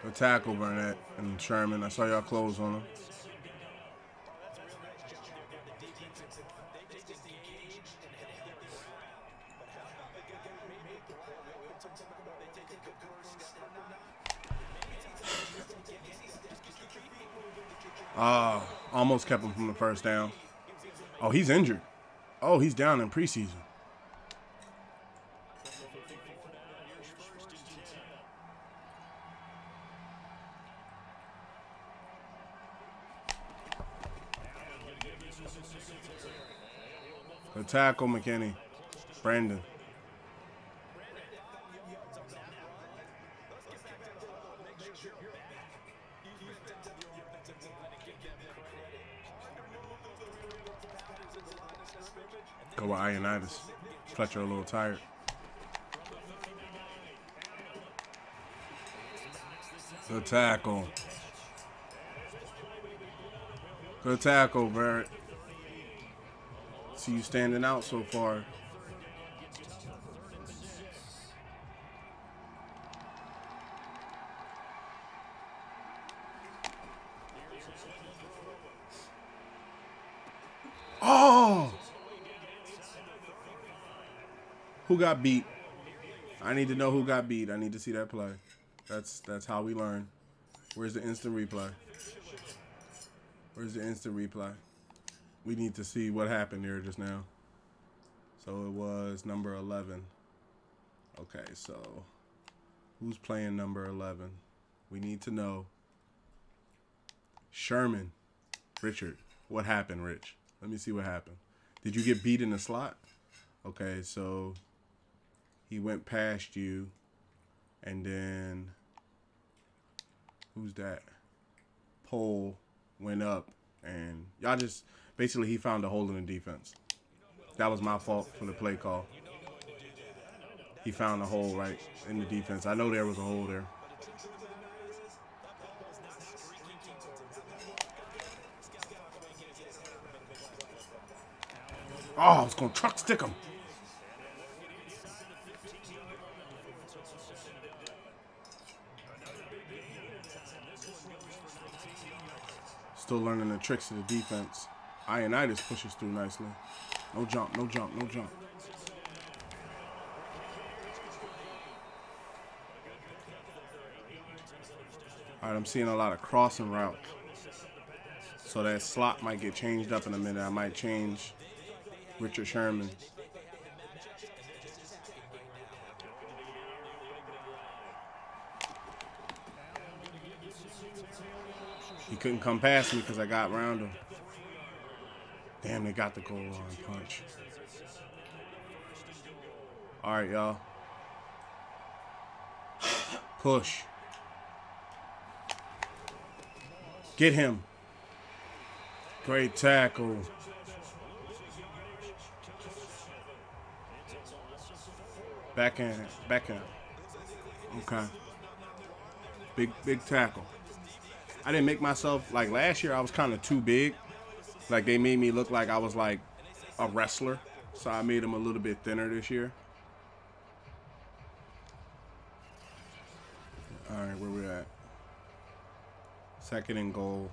Good tackle, Burnett and Sherman. I saw y'all close on him. Almost kept him from the first down. Oh, he's injured. Oh, he's down in preseason. Good tackle, McKinney. Brandon. Go with Ionitis. Fletcher a little tired. Good tackle. Good tackle, Barrett. See you standing out so far. Oh! Who got beat? I need to know who got beat. I need to see that play. That's how we learn. Where's the instant replay? Where's the instant replay? We need to see what happened there just now. So it was number 11. Okay, so who's playing number 11? We need to know. Sherman. Richard. What happened, Rich? Let me see what happened. Did you get beat in the slot? Okay, so he went past you, and then who's that? Pole went up, and y'all just basically he found a hole in the defense. That was my fault for the play call. He found a hole right in the defense. I know there was a hole there. Oh, I was going to truck stick him. Still learning the tricks of the defense. Ionitis pushes through nicely. No jump, no jump, no jump. All right, I'm seeing a lot of crossing routes. So that slot might get changed up in a minute. I might change Richard Sherman. He couldn't come past me because I got around him. Damn, they got the goal line punch. All right, y'all. Push. Get him. Great tackle. Backhand. Backhand. Okay. Big tackle. I didn't make myself, like last year I was kind of too big. Like they made me look like I was like a wrestler. So I made him a little bit thinner this year. All right, where we at? Second and goal.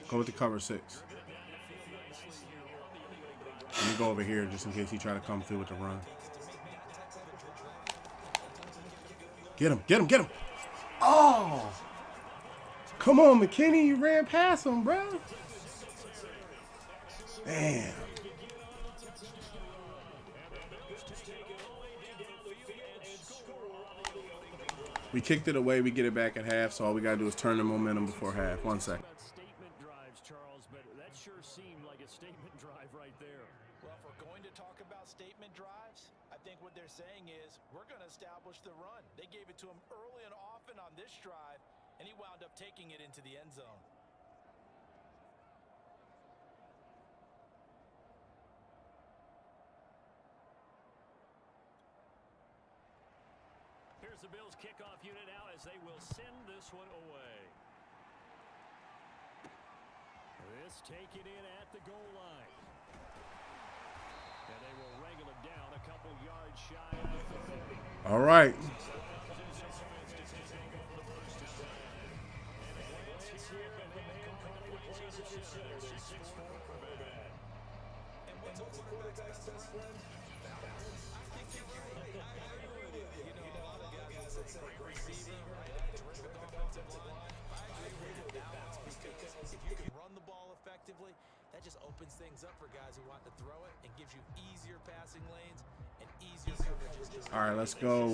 Go with the cover 6. Let me go over here just in case he try to come through with the run. Get him, get him, get him. Oh! Come on, McKinney, you ran past him, bro. Damn. We kicked it away, we get it back at half, so all we gotta do is turn the momentum before half. 1 second. Statement drives, Charles, but that sure seemed like a statement drive right there. Well, if we're going to talk about statement drives, I think what they're saying is we're going to establish the run. They gave it to him early and often on this drive, and he wound up taking it into the end zone. Here's the Bills kickoff unit now as they will send this one away. This taken in at the goal line. And they will wrangle it down a couple yards shy of the 50. All right. If you can run the ball effectively, that just opens things up for guys who want to throw it and gives you easier passing lanes and easier coverages. All right, let's go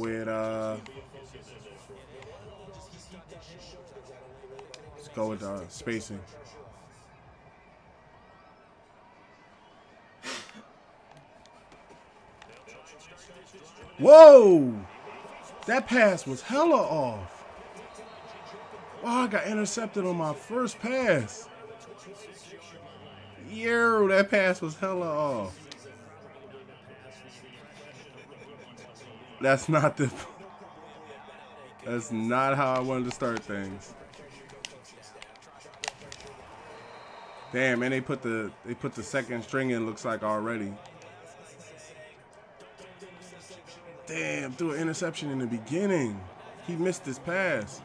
with spacing. Whoa! That pass was hella off. Wow, I got intercepted on my first pass. Yo, that pass was hella off. That's not how I wanted to start things. Damn, man, they put the second string in, looks like already. Damn, threw an interception in the beginning. He missed his pass.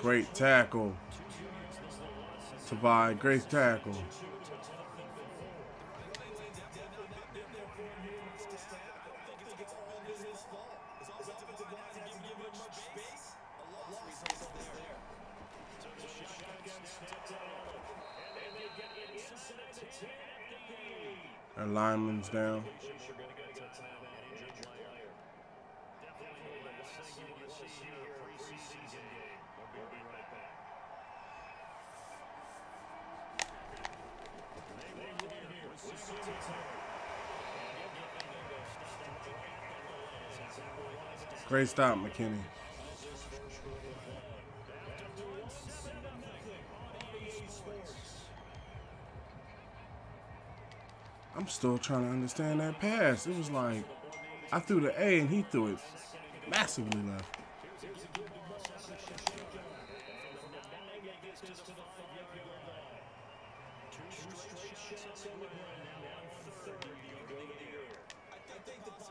Great tackle. Tavai, great tackle. Our lineman's down. Great stop, McKinney. I'm still trying to understand that pass. It was like I threw the A and he threw it massively left.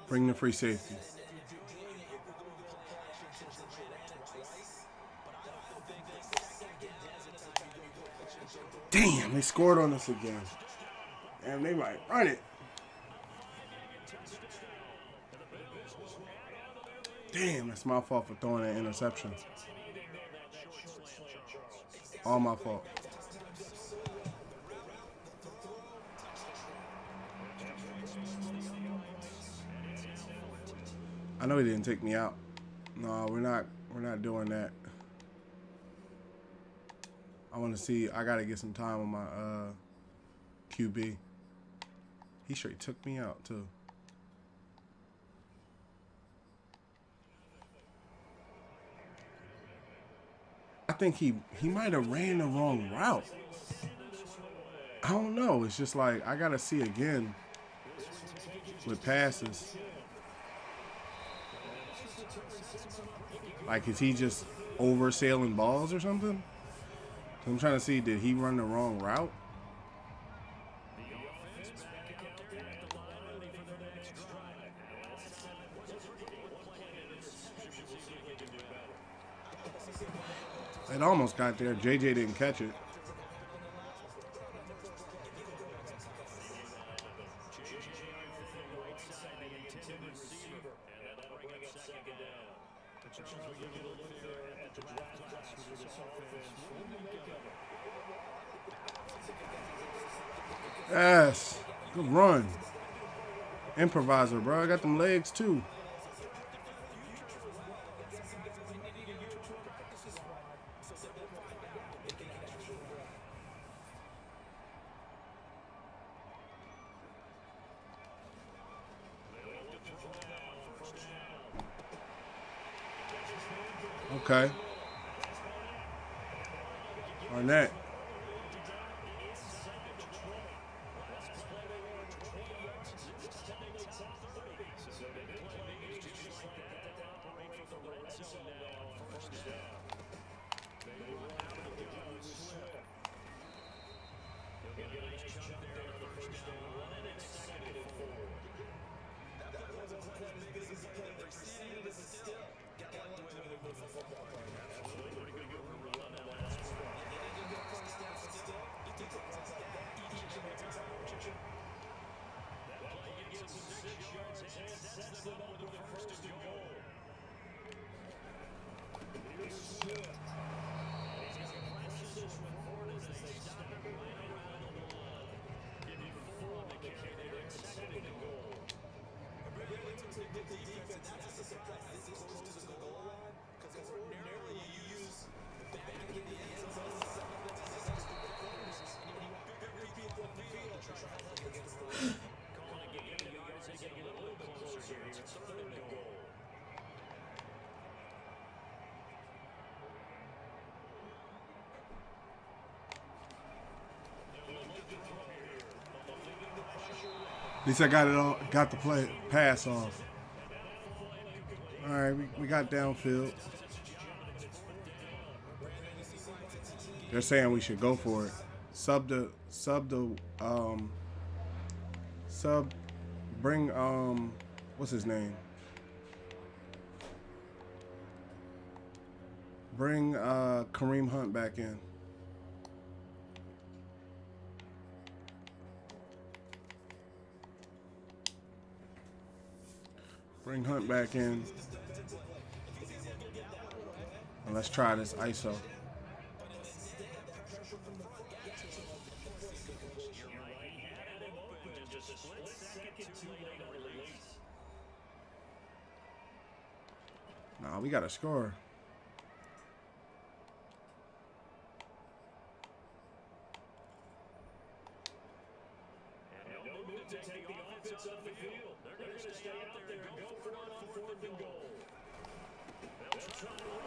Bring the free safety. Damn, they scored on us again. Damn, they might run it. Damn, that's my fault for throwing that interception. All my fault. I know he didn't take me out. No, we're not doing that. I want to see. I gotta get some time on my QB. He straight took me out too. I think he might have ran the wrong route. I don't know. It's just like I gotta see again with passes. Like, is he just oversailing balls or something? So I'm trying to see, did he run the wrong route? It almost got there. JJ didn't catch it. Yes. Good run. Improviser, bro. I got them legs too. Okay. Arnett. At least I got it all, got the pass off. All right, we got downfield. They're saying we should go for it. Bring what's his name? Bring Kareem Hunt back in. Bring Hunt back in. And let's try this ISO. Nah, we got to score.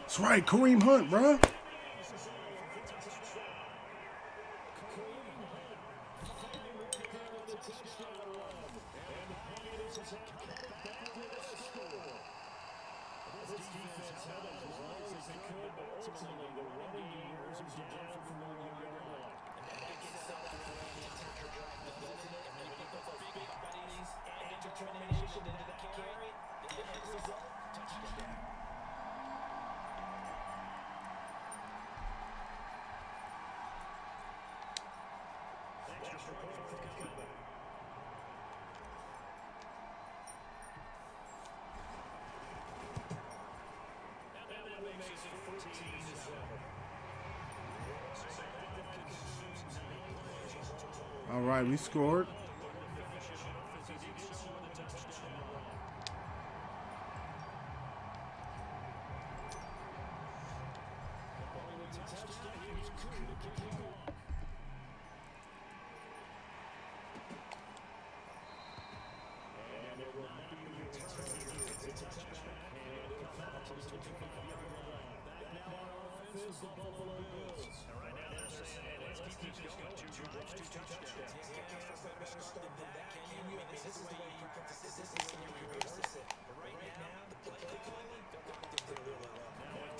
That's right, Kareem Hunt, bro. All right, we scored.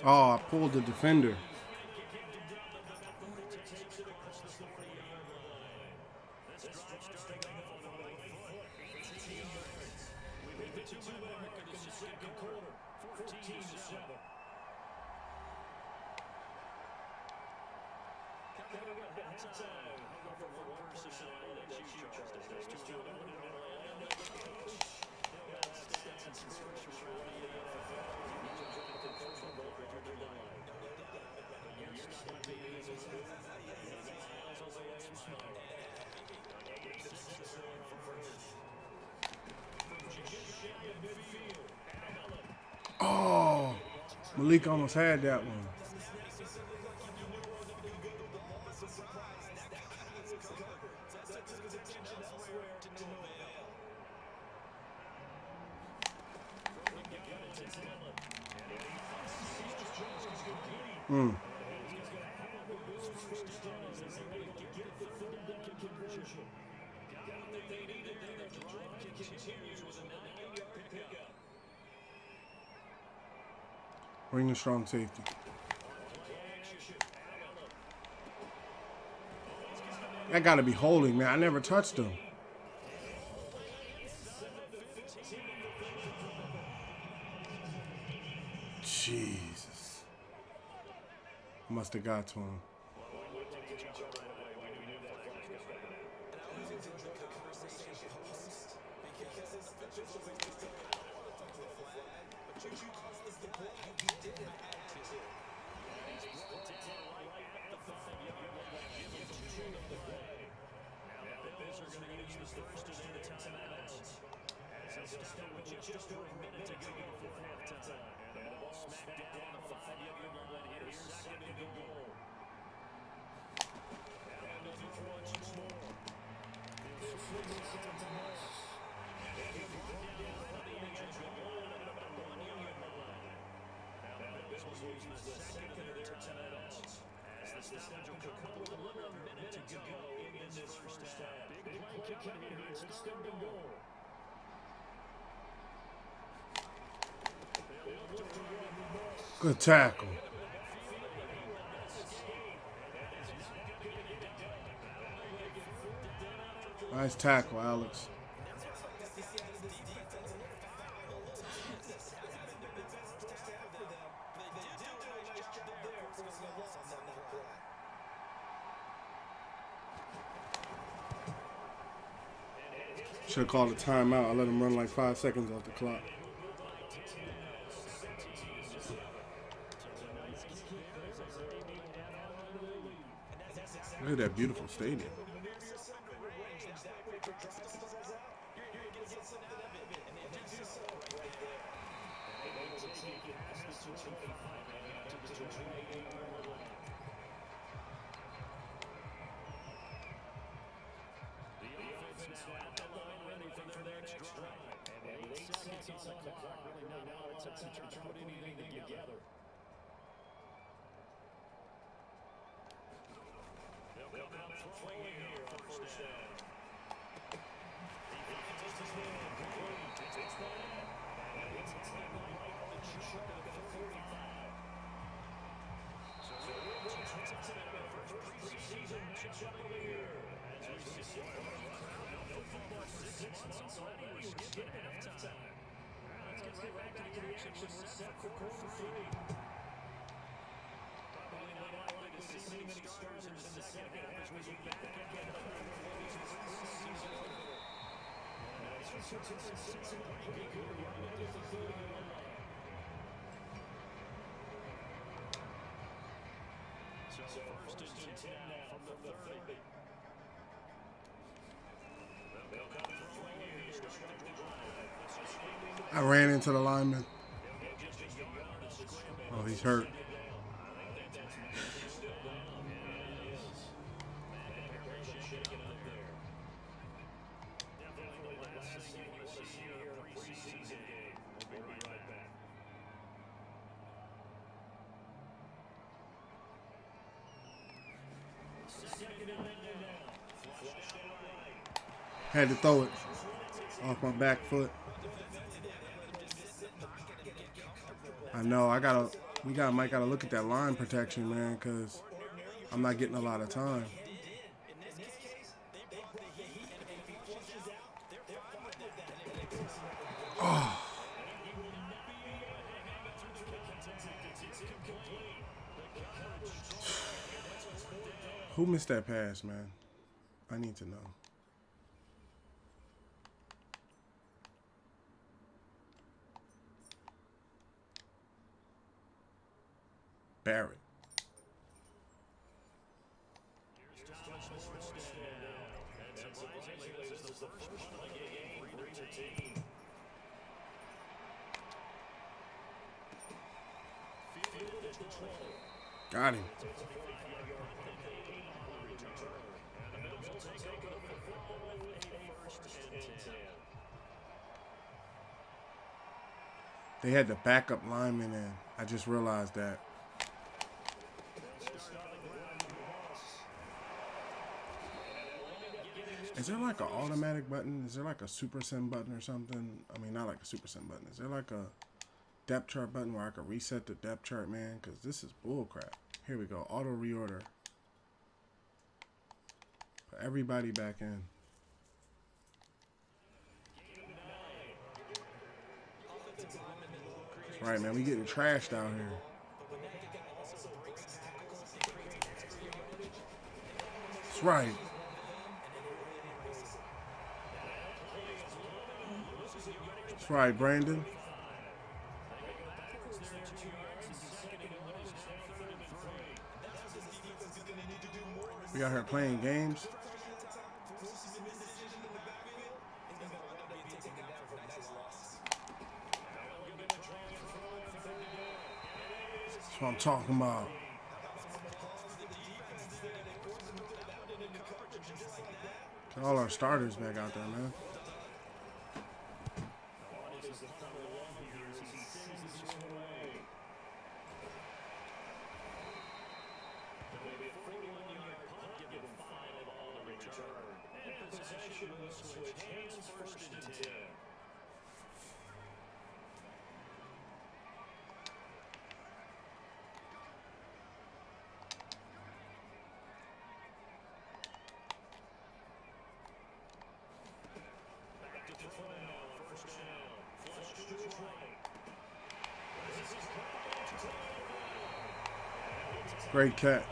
Oh, I pulled the defender. Oh, Malik almost had that one. Bring the strong safety. That got to be holding, man. I never touched him. Jesus. Must have got to him. Good tackle. Nice tackle, Alex. Should have called a timeout. I let him run like 5 seconds off the clock. Look at that beautiful stadium. I ran into the lineman. Oh, he's hurt. Had to throw it off my back foot. I know, I gotta Might gotta look at that line protection, man, because I'm not getting a lot of time. In this case, they brought the heat, and if he flushes out, they're fine with that. And if they pick up Who missed that pass, man? I need to know. Barrett. Got him. They had the backup lineman in. I just realized that. Is there like an automatic button? Is there like a super send button or something? I mean, not like a super send button. Is there like a depth chart button where I can reset the depth chart, man? Because this is bull crap. Here we go. Auto reorder. Put everybody back in. That's right, man. We getting trashed out here. That's right. That's right, Brandon. We out here playing games. That's what I'm talking about. Get all our starters back out there, man. Great catch.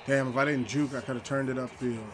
Damn, if I didn't juke, I could have turned it upfield.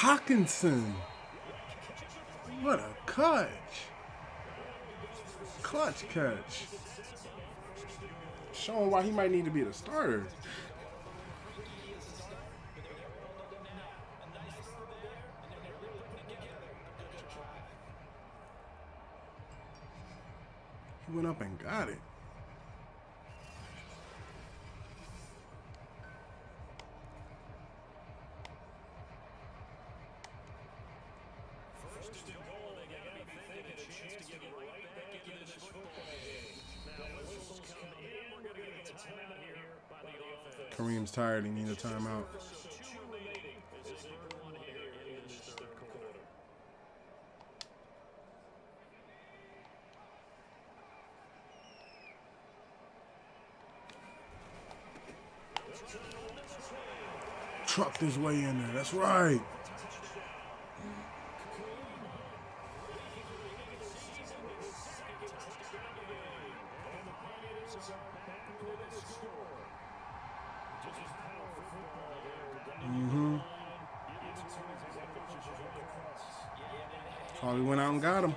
Hawkinson. What a catch. Clutch catch. Showing why he might need to be the starter. He went up and got it. First and goal, they got to be thinking a chance to get right back into this football game. Now, whistles come in. We're going to get a timeout here by the offense. Kareem's tired. He needs a timeout. So 2 remaining as they burn one here in this third quarter. Trucked his way in there. That's right. Probably went out and got him.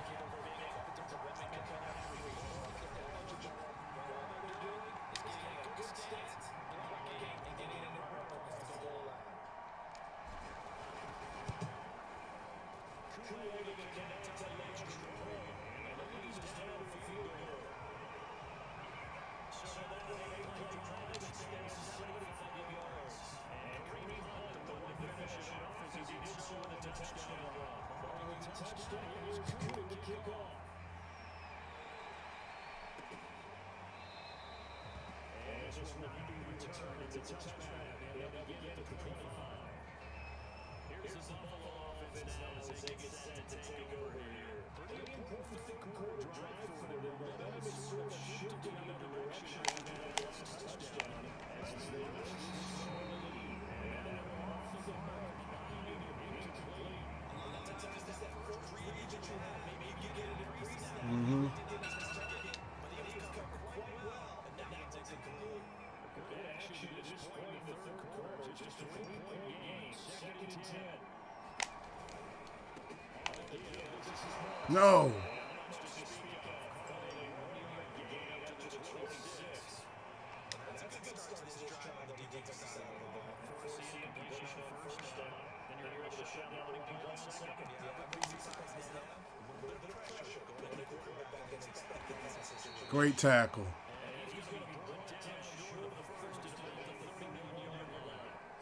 No. Great tackle.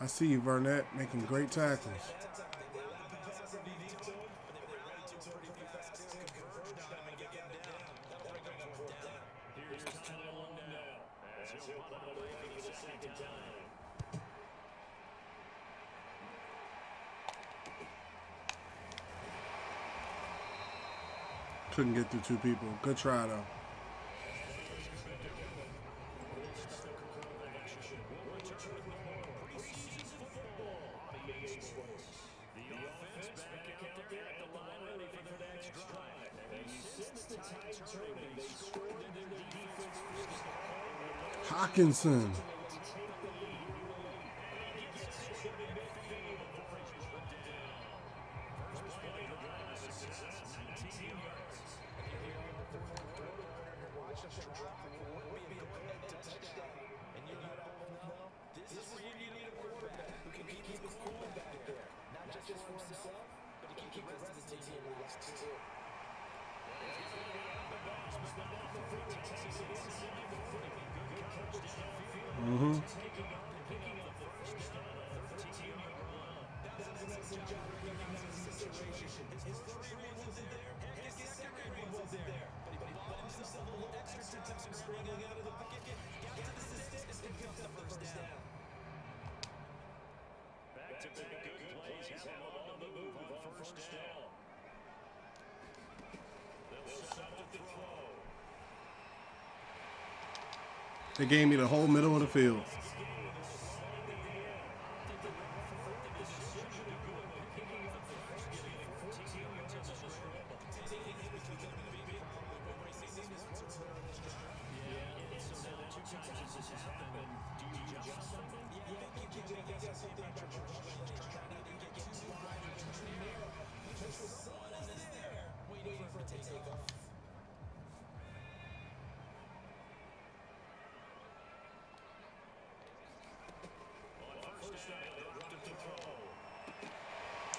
I see you, Burnett, making great tackles. Couldn't get through two people. Good try, though. Hawkinson. They gave me the whole middle of the field.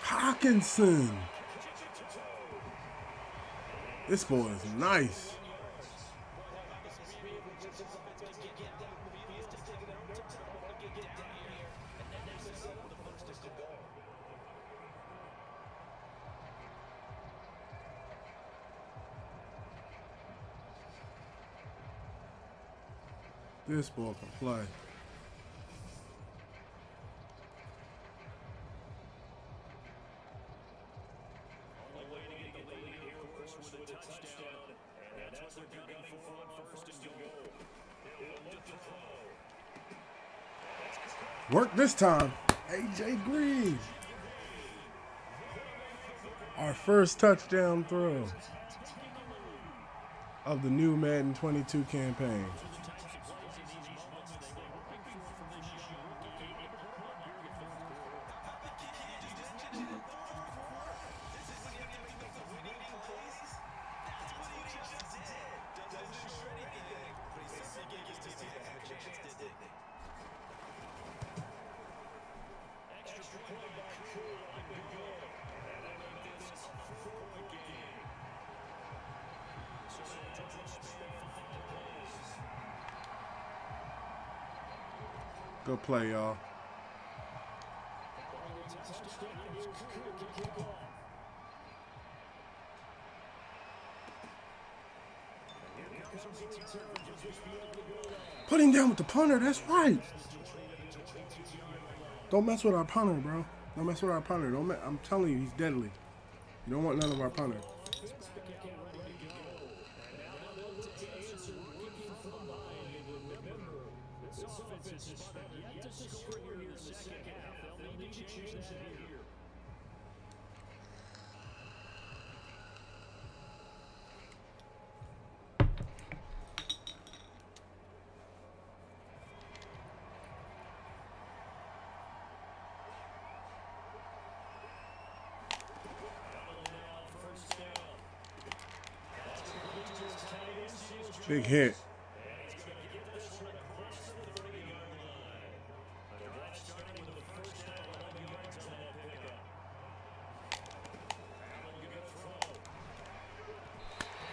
Hawkinson. This boy is nice. This ball can play. On the way to get the lead here, of course, with a touchdown. And that's what they're gunning for on first and goal. He'll look to throw. Work this time. A.J. Green. Our first touchdown throw of the new Madden 22 campaign. Good play, y'all. Put him down with the punter. That's right. Don't mess with our punter, bro. Don't mess with our punter. I'm telling you, he's deadly. You don't want none of our punter. Big hit.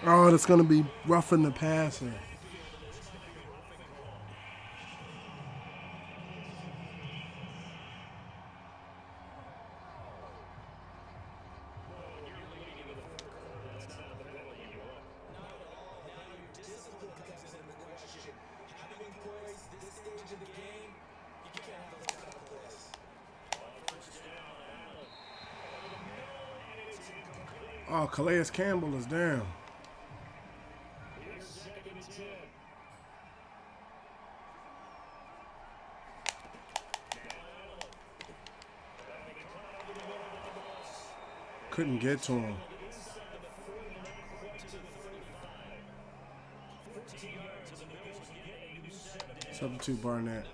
Oh, that's going to be roughing the passer. Oh, Calais Campbell is down. Couldn't get to him. Substitute Barnett.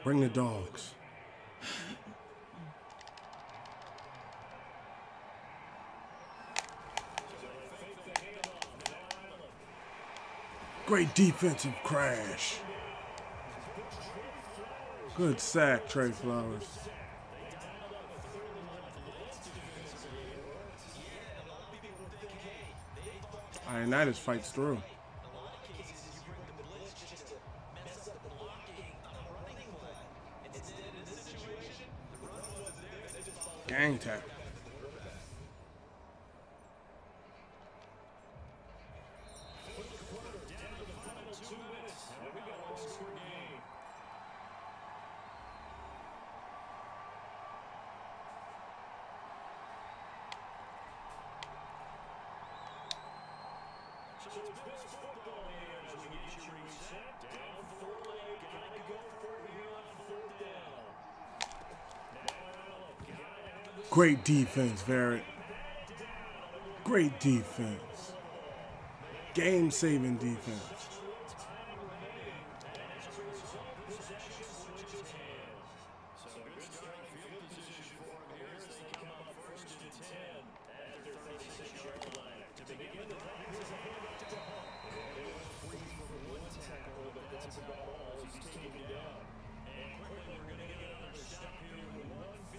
Bring the dogs. Great defensive crash. Good sack, Trey Flowers. Ioannidis fights through. Gang tackle. Great defense, Verrett. Great defense. Game-saving defense. begin the drive. Here's a handoff to Hunt. Free from one tackle, but that's about all as he's taken down. And quickly, we're going to get another stop here with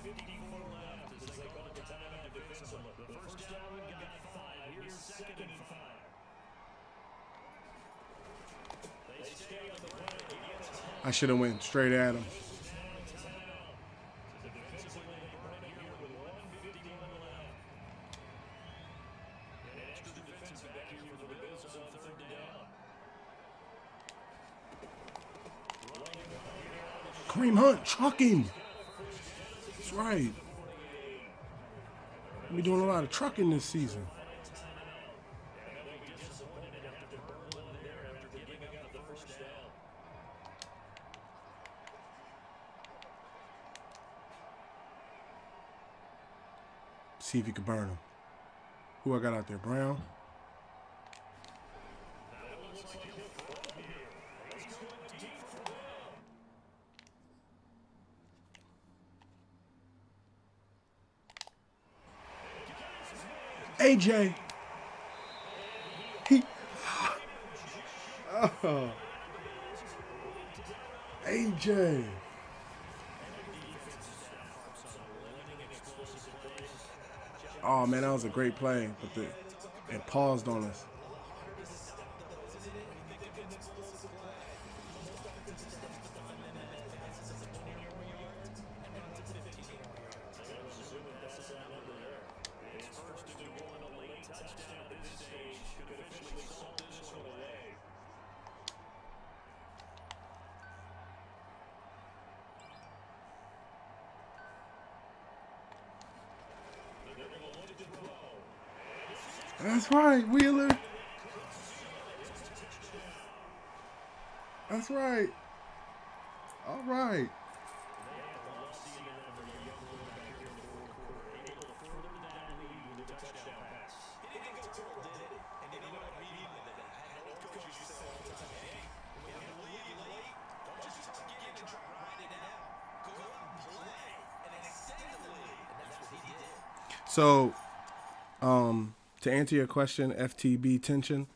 1:54 left as they call the timeout defensively. The first down got 5. Here's 2nd and 5. They stay on the play. I should have went straight at him. Kareem Hunt, trucking. That's right. We're doing a lot of trucking this season. See if you can burn him. Who I got out there? Brown. AJ. Oh. AJ. Oh man, that was a great play, but it paused on us. That's right, Wheeler. That's right. All right. So, to answer your question, FTB Tension,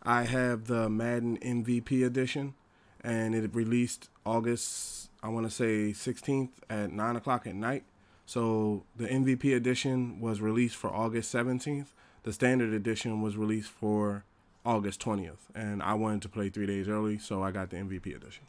I have the Madden MVP edition, and it released August, I want to say 16th at 9 o'clock at night. So the MVP edition was released for August 17th. The standard edition was released for August 20th, and I wanted to play 3 days early, so I got the MVP edition.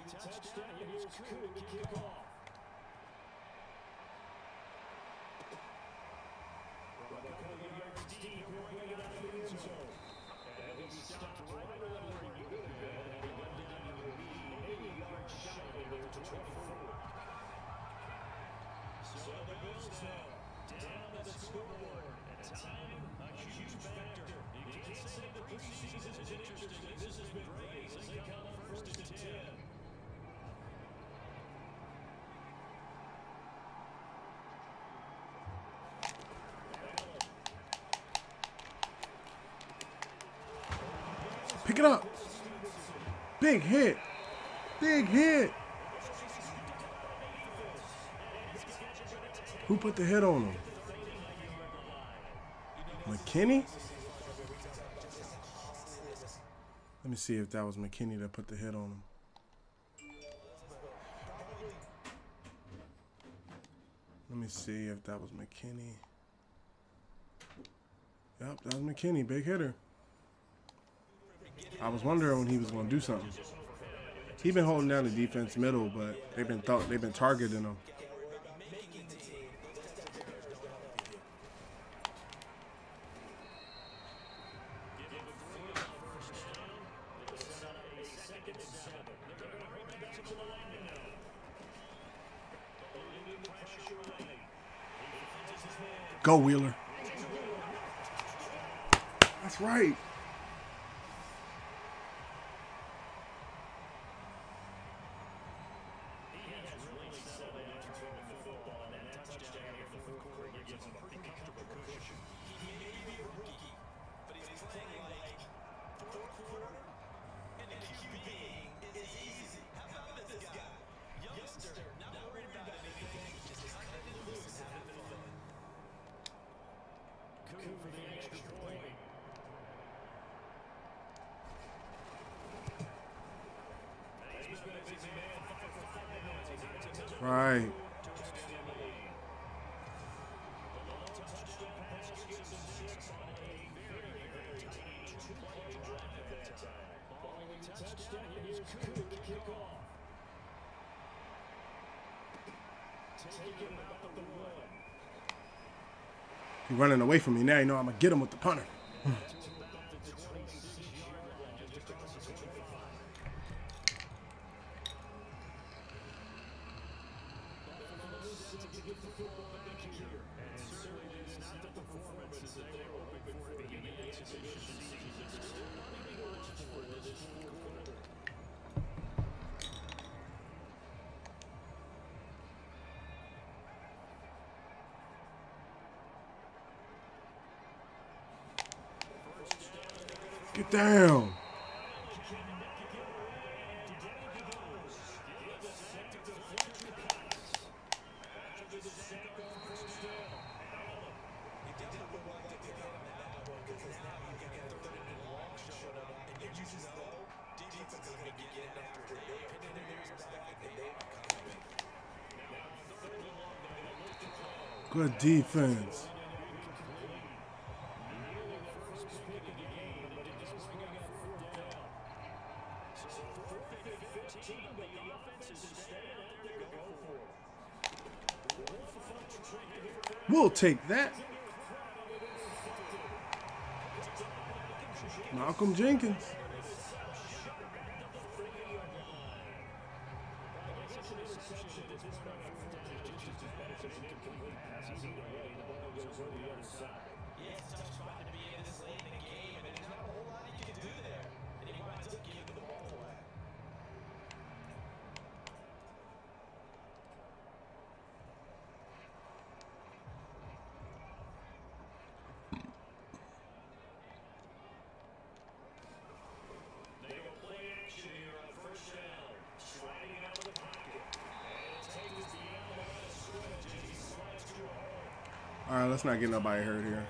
Touchdown, here's Coon to kick off. About 100 yards deep, we're bringing it out of the end zone. And he stopped right around where he would have been had he went down to a lead 80 yards shy there to 24. So the Bills now down the scoreboard. And time, a huge factor. You can't say the preseason is interesting. This has been great. They come up 1st and 10. Pick it up. Big hit. Big hit. Who put the hit on him? McKinney? Let me see if that was McKinney that put the hit on him. Let me see if that was McKinney. Yep, that was McKinney, big hitter. I was wondering when he was going to do something. He's been holding down the defense middle, but they've been targeting him. Go, Wheeler. That's right. Right. He's running away from me now. You know I'm gonna get him with the punter. Get down. Good defense. We'll take that. Malcolm Jenkins. All right, let's not get nobody hurt here.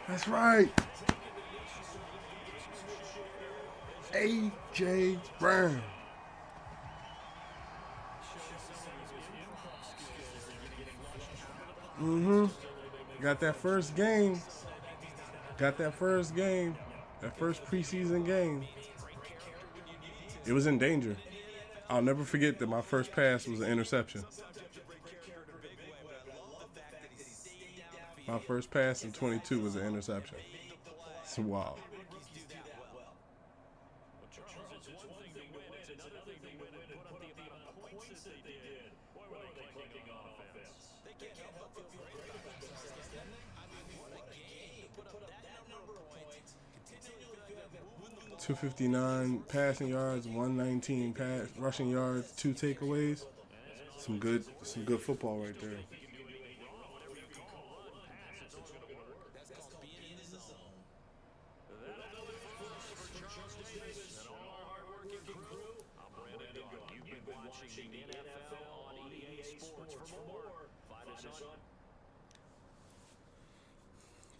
That's right. A.J. Brown. Got that first game. Got that first game. That first preseason game. It was in danger. I'll never forget that my first pass was an interception. My first pass in 22 was an interception. It's wild. .259 passing yards, 119 rushing yards, 2 takeaways. Some good football right there.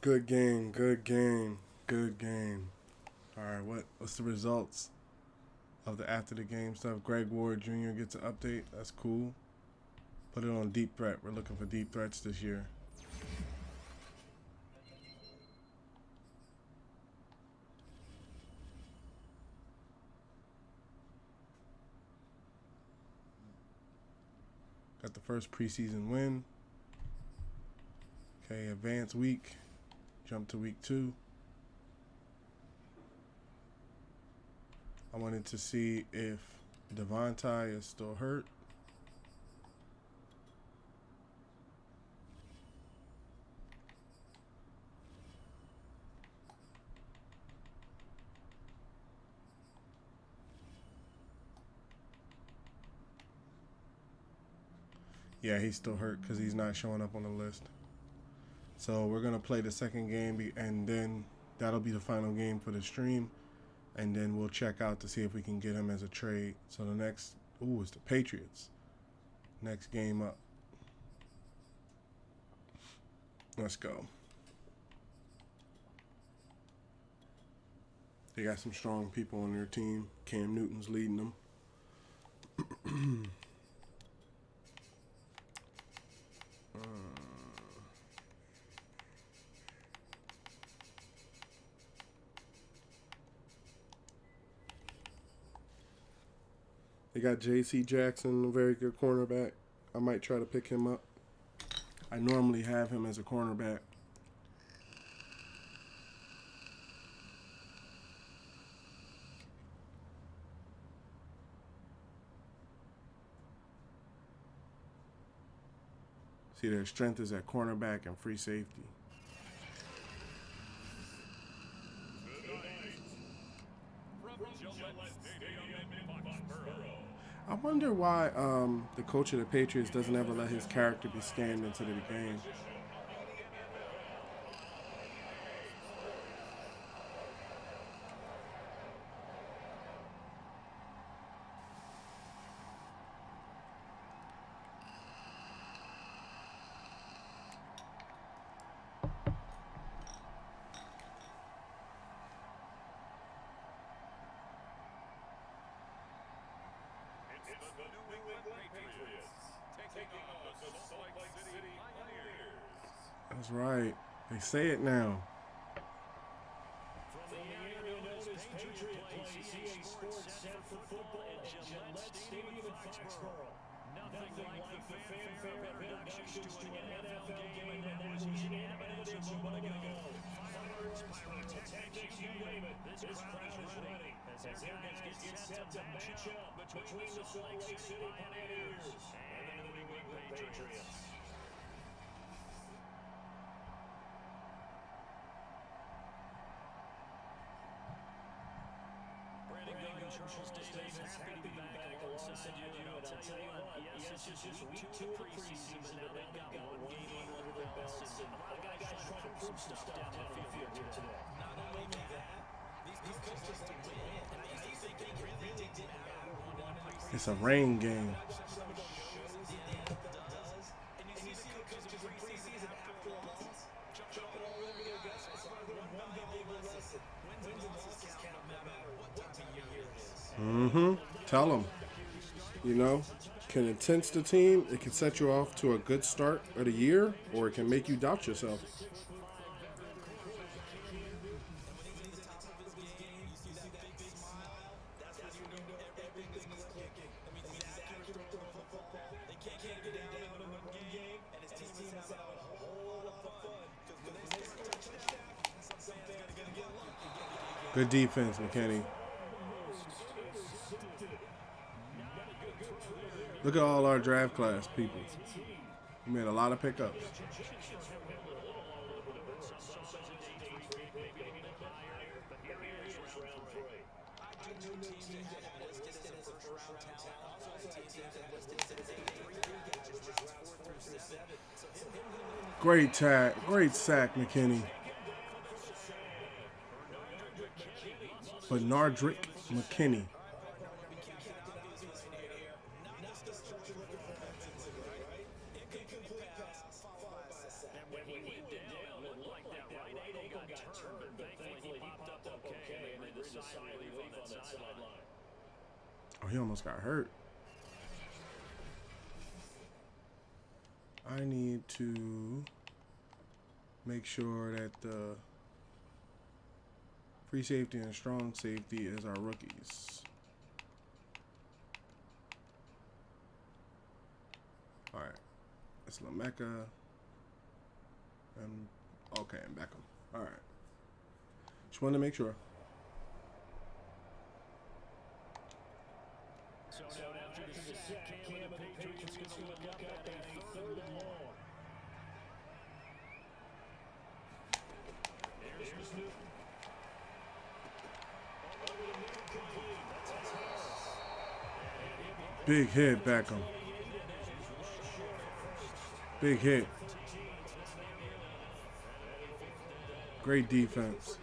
Good game, good game, good game. All right, what's the results of the after the game stuff? Greg Ward Jr. gets an update. That's cool. Put it on deep threat. We're looking for deep threats this year. Got the first preseason win. Okay, advance week. Jump to week 2. I wanted to see if Devontae is still hurt. Yeah, he's still hurt because he's not showing up on the list. So we're going to play the second game, and then that'll be the final game for the stream. And then we'll check out to see if we can get him as a trade. So the next, is the Patriots. Next game up. Let's go. They got some strong people on their team. Cam Newton's leading them. They got J.C. Jackson, a very good cornerback. I might try to pick him up. I normally have him as a cornerback. See, their strength is at cornerback and free safety. I wonder why the coach of the Patriots doesn't ever let his character be scanned into the game. That's right. They say it now. From the area known as Patriot Place, EA Sports Center for Football at Gillette Stadium in Foxborough. Nothing like the fanfare of introductions to an NFL game, and that was unanimous a moment ago. Fireworks, pyrotechnics, you name it. This crowd is ready as their guys get set to match up between the Salt Lake City Pioneers and the New England Patriots. Charles Davis, happy to be back alongside you. And I'll tell you what, yes, it's just week 2 of the preseason, but now they've got one game under their belts. And a lot of guys trying to prove some stuff down the field here today. Not only that, these coaches to win, and I think they really didn't matter who won preseason. It's a rain game. Tell them. You know, can it tense the team? It can set you off to a good start of the year, or it can make you doubt yourself. Good defense, McKinney. Look at all our draft class people. We made a lot of pickups. Great sack, McKinney. Bernardrick McKinney. Oh, he almost got hurt. I need to make sure that the free safety and strong safety is our rookies. All right. It's Lamecca. And okay, and Beckham. All right. Just wanted to make sure. So now after the sack, Cam and the Patriots going to look up at a 3rd and long. Here's Newton. Big hit, Beckham. Big hit. Great defense.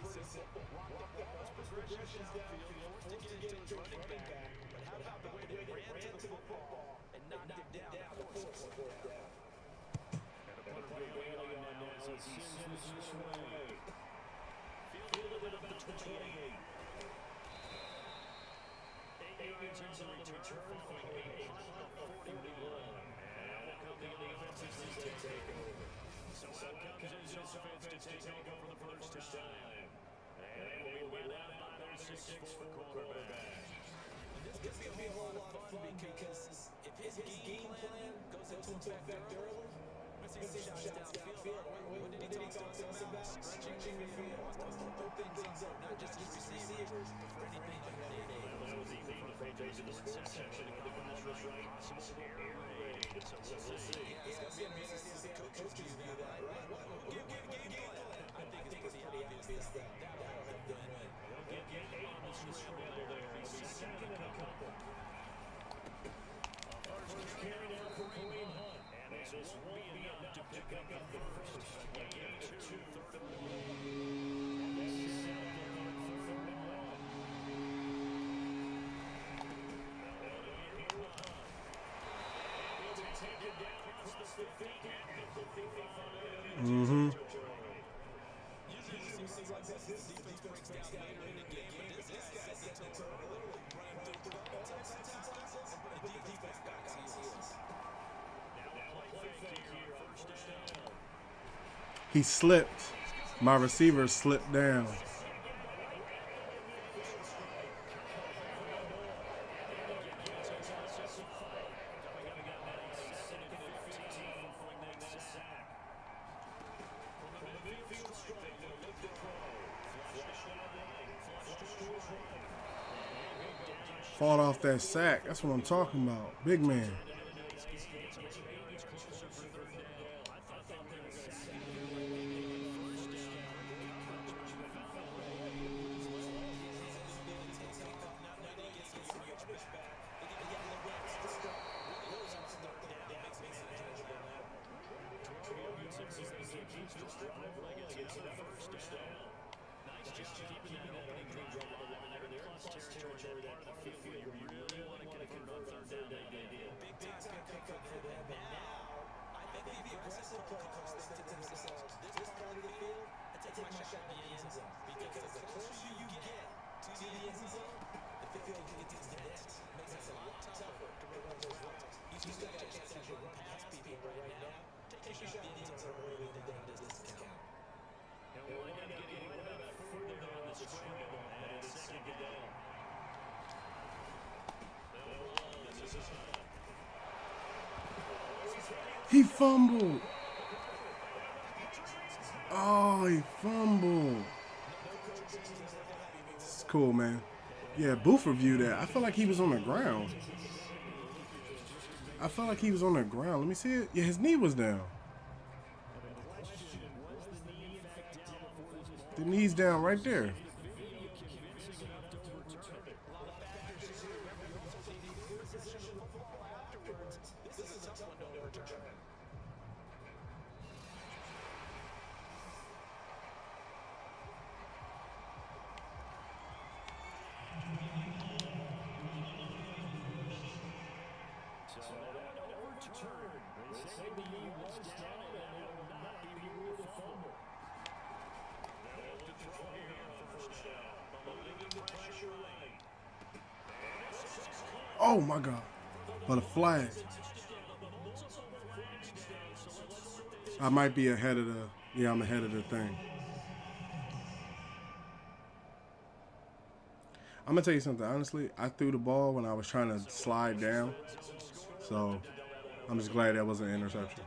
Because if his game plan goes into effect early, let's see some shots downfield. What did he talk to us about? Stretching the field. Wants to throw things up, not just his receivers, but for anything that they need. That was the page of the sports section. Possible air raid. So we'll see. Yeah, it's going to be amazing to see the coaches do that, right? Give game plan. I think it's pretty obvious that would have been. They'll get on the scramble there. It'll be second and a couple. First carry down for Kareem Hunt. And this won't be enough to pick up the first. Gain of 2, 3rd and long. This is set up on 3rd and long. It's taken down across the 50 at the 55. Mm-hmm. Usually you see things like this, the defense breaks down later in the game, but this guy sets it literally running through the tackles and put the defense back on his heels. Now play fake here, first down. He slipped. My receiver slipped down. Fought off that sack. That's what I'm talking about. Big man. He fumbled. Oh, he fumbled. It's cool, man. Yeah, Booth reviewed that. I feel like he was on the ground. Let me see it. Yeah, his knee was down. The knee's down right there. Oh my God. But a flag. I might be ahead of the, yeah, I'm ahead of the thing. I'm gonna tell you something, honestly, I threw the ball when I was trying to slide down. So I'm just glad that was an interception.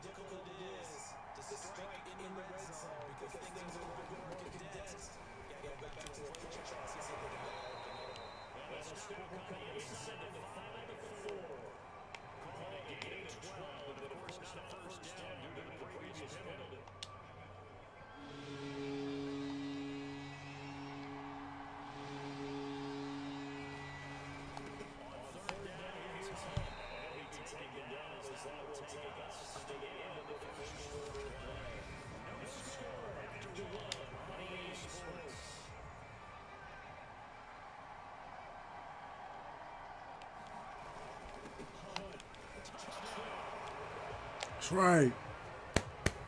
That's right.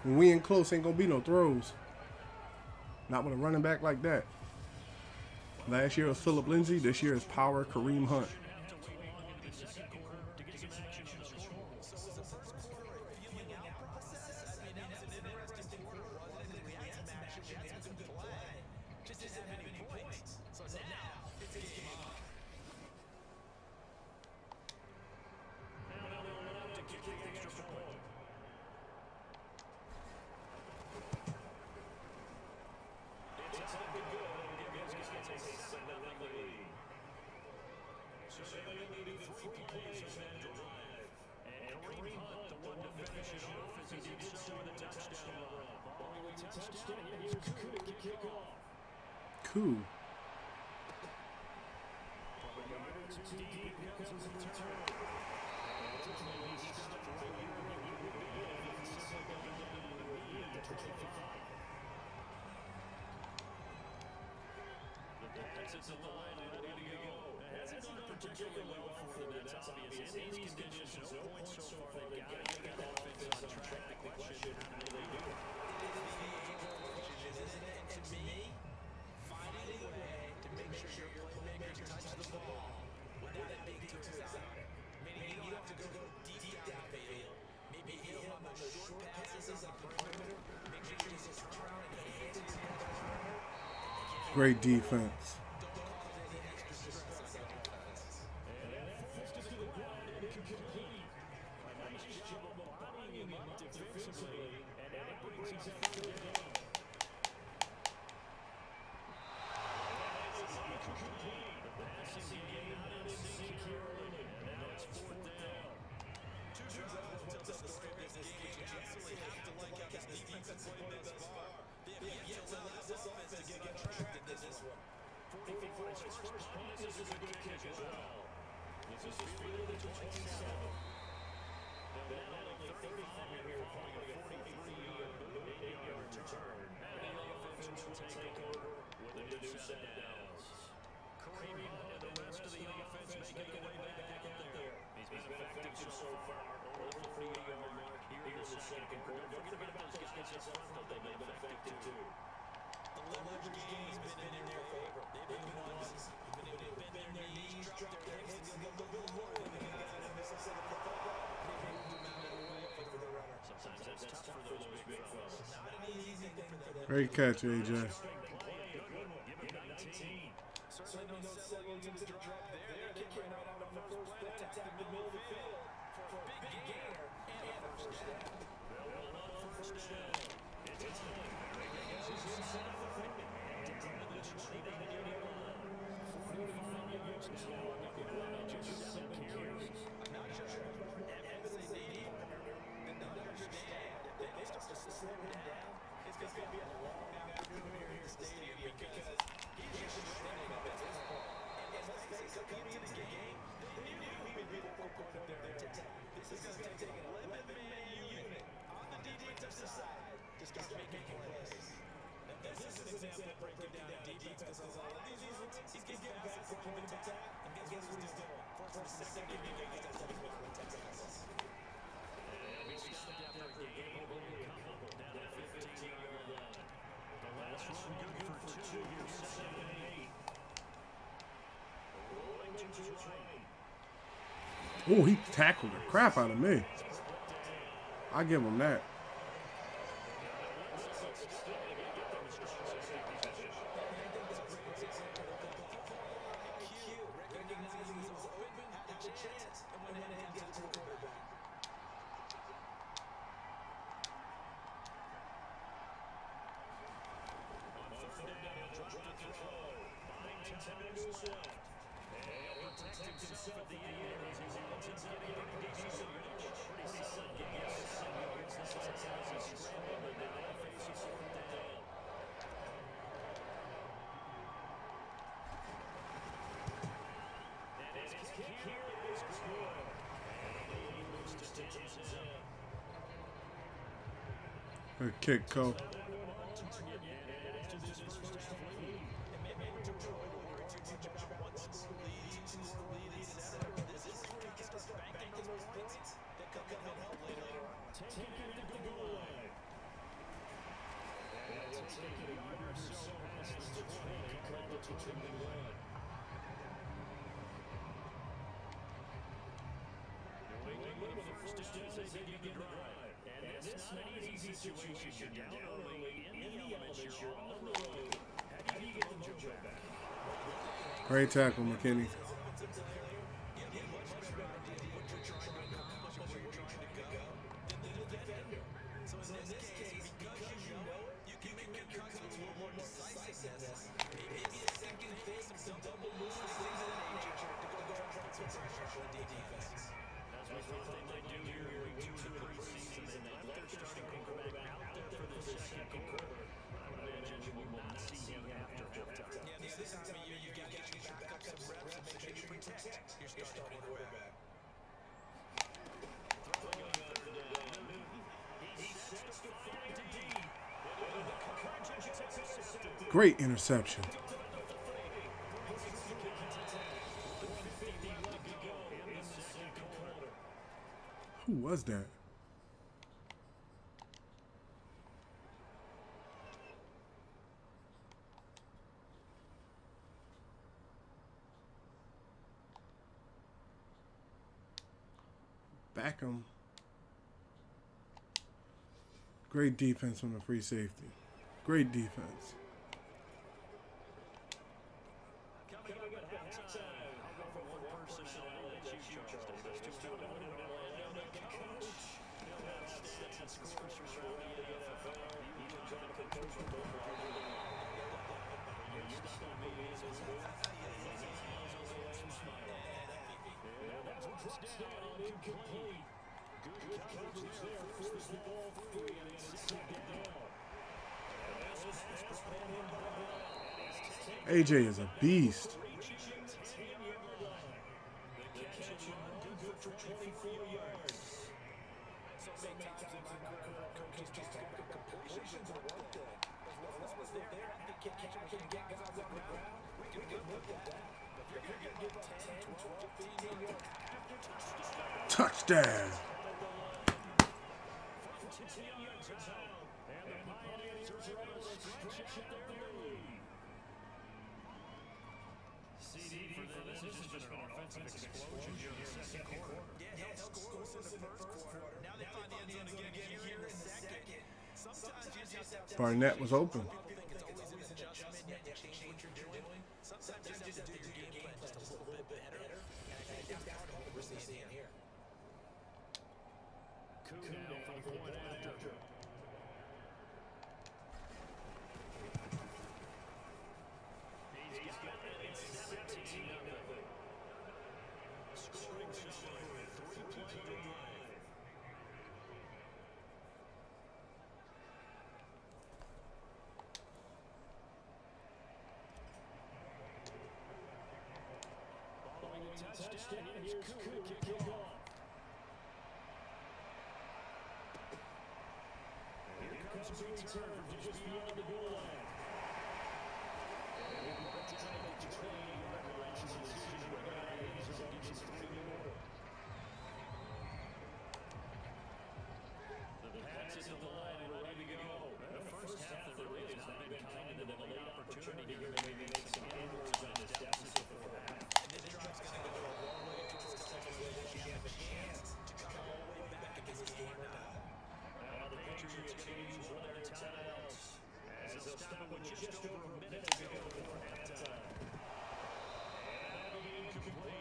When we in close, ain't gonna be no throws. Not with a running back like that. Last year was Phillip Lindsay. This year is Power Kareem Hunt. Cool. It's a line and ready to go. Hasn't gone particularly well for them. That's obvious. In these conditions, no points so far. They've got to get that offense on track. The question, how do they do it? And to me, finding a way to make sure your playmakers touch the ball without it being too exotic. Meaning you don't have to go deep downfield. Maybe hit him on the short passes on the perimeter. Make sure you just turn around and hit it. Great defense. Great catch, AJ. Oh, he tackled the crap out of me. I give him that. at the end there as he winds up getting a pretty decent yardage. Pretty solid gain of 7 yards there as he scrambled, and now they face a 4th down. And his kick here is good. And he moves to 10-10. Good kick, Cole. Situation, you're down early in the elements, you're on the road. How do you get the mojo back? Great tackle, McKinney. Great interception. Who was that? Beckham. Great defense from the free safety. Great defense. AJ is a beast. Touchdown. CD for them. This has just been an offensive explosion here in the second quarter. Yeah, helped scoreless in the first quarter. Now they find the end zone again here in the second. Sometimes you just have to. Barnett was open. People think it's always an adjustment. You have to change what you're doing. Sometimes you just have to do your game plan just a little bit better. And I think that's what we're seeing here. Coup now for the point after. He's got it. It's 17-0. Scoring summary, 3-play drive. Following the touchdown, here's Coup to kick off. Here comes a return from just beyond the goal line. The Pats is at the line and ready to go. The first half of the race has not been kind of a late opportunity here to maybe make some inroads on the steps before half. This drive's going to go a long way to establish whether you have a chance to come all the way back in this game or not. Now the Patriots going to use one of their timeouts as they'll stop it with just over a minute to go before halftime. And that'll be incomplete.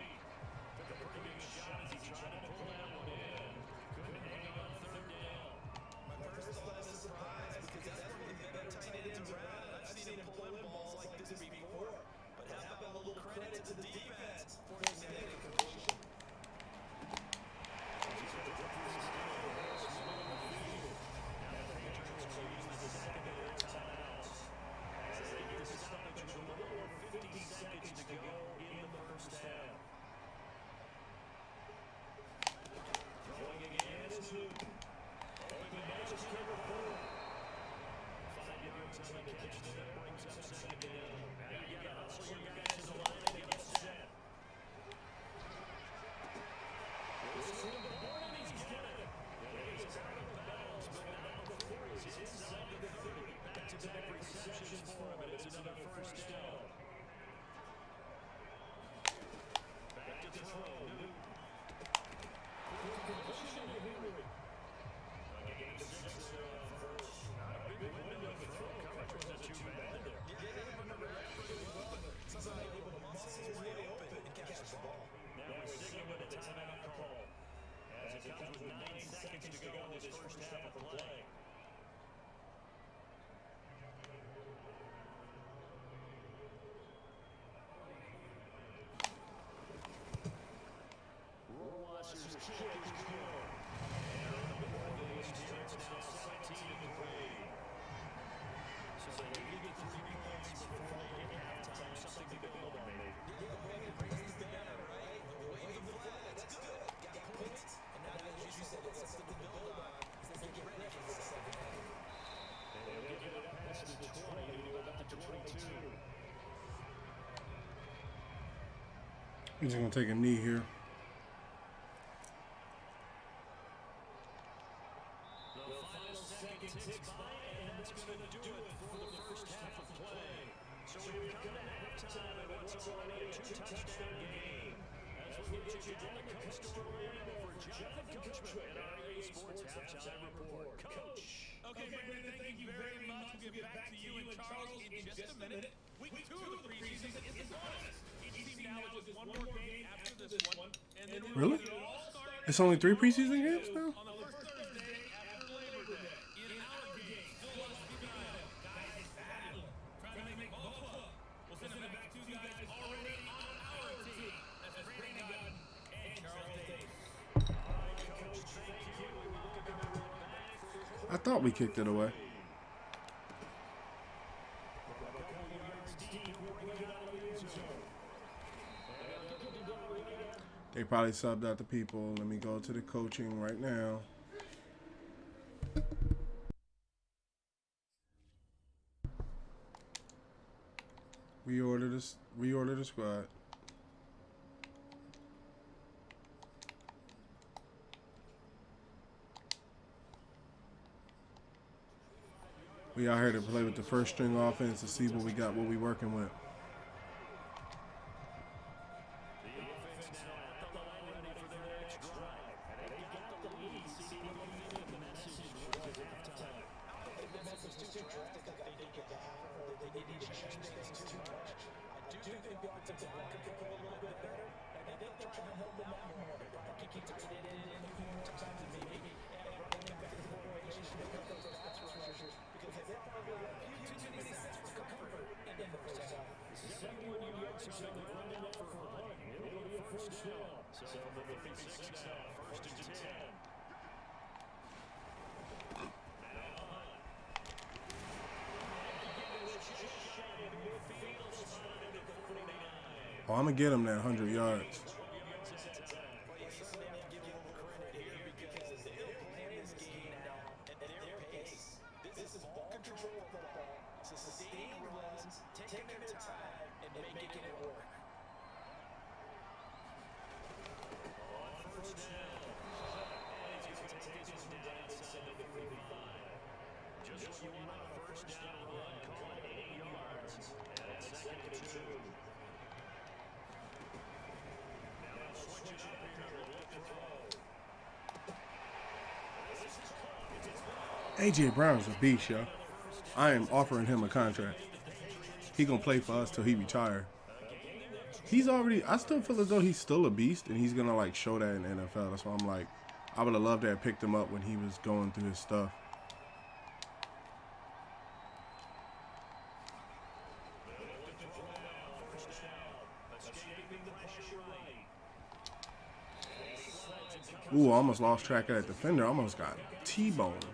He's gonna take a knee here. Okay, Brandon, thank you very much. We'll get back to you and Charles in just a minute. Week 2 of the preseason is on us. Each team now with just one more game after this one. And then Really? It's only 3 preseason games now? on the first Thursday after Labor Day. In our game, still lost to United. Guys battling, trying to make both up. We'll send it back to you guys already on our team. That's Brandon Gunn and Charles Davis. All right, Coach, thank you. We welcome everyone back. I thought we kicked it away. They probably subbed out the people. Let me go to the coaching right now. Reorder the squad. We out here to play with the first string offense to see what we got, what we working with. Oh, I'm going to get him that 100 yards. AJ Brown's a beast, yo. I am offering him a contract. He gonna play for us till he retire. He's already. I still feel as though he's still a beast, and he's gonna like show that in the NFL. That's why I'm like, I would have loved to have picked him up when he was going through his stuff. Ooh, I almost lost track of that defender. I almost got T-boned.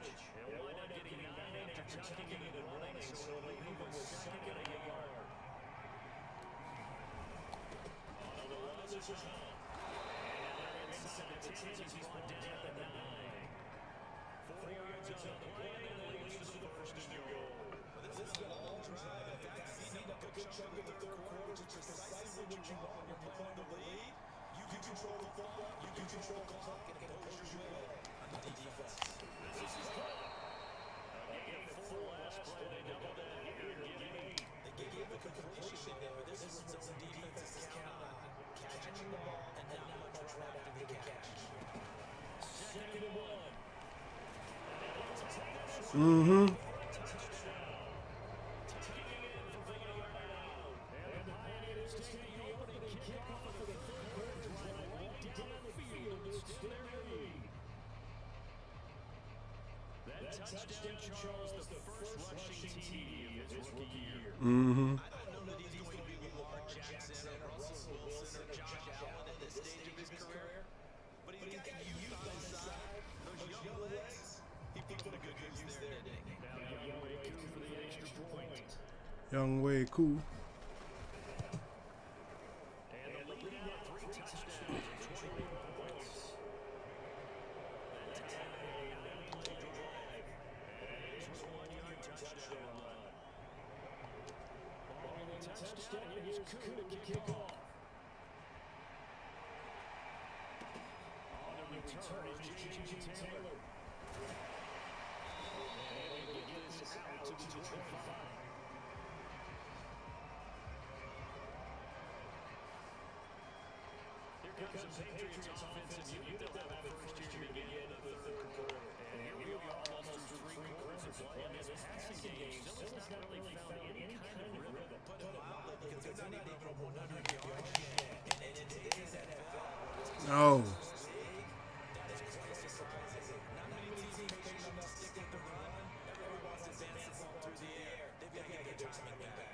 Mm-hmm. Mm-hmm. But he's got Young Way cool. And the lead now 3 touchdowns and 21 points. That time a 9-play drive. And here's a 1-yard touchdown run. Following the touchdown, here's Koo to kick off. On the return is J.J. Taylor. And we get this out to the 25. Here comes the Patriots offensive unit. They'll have it first here to begin the third quarter. And here we are almost through 3 quarters of play. And this passing game still has not really found any kind of rhythm. Put them mildly because they're not even over 100 yards yet. And in today's NFL, No. that is quite surprising. Not many teams are patient enough to stick with the run. Everybody wants to dance the ball through the air. They've got to get their timing back.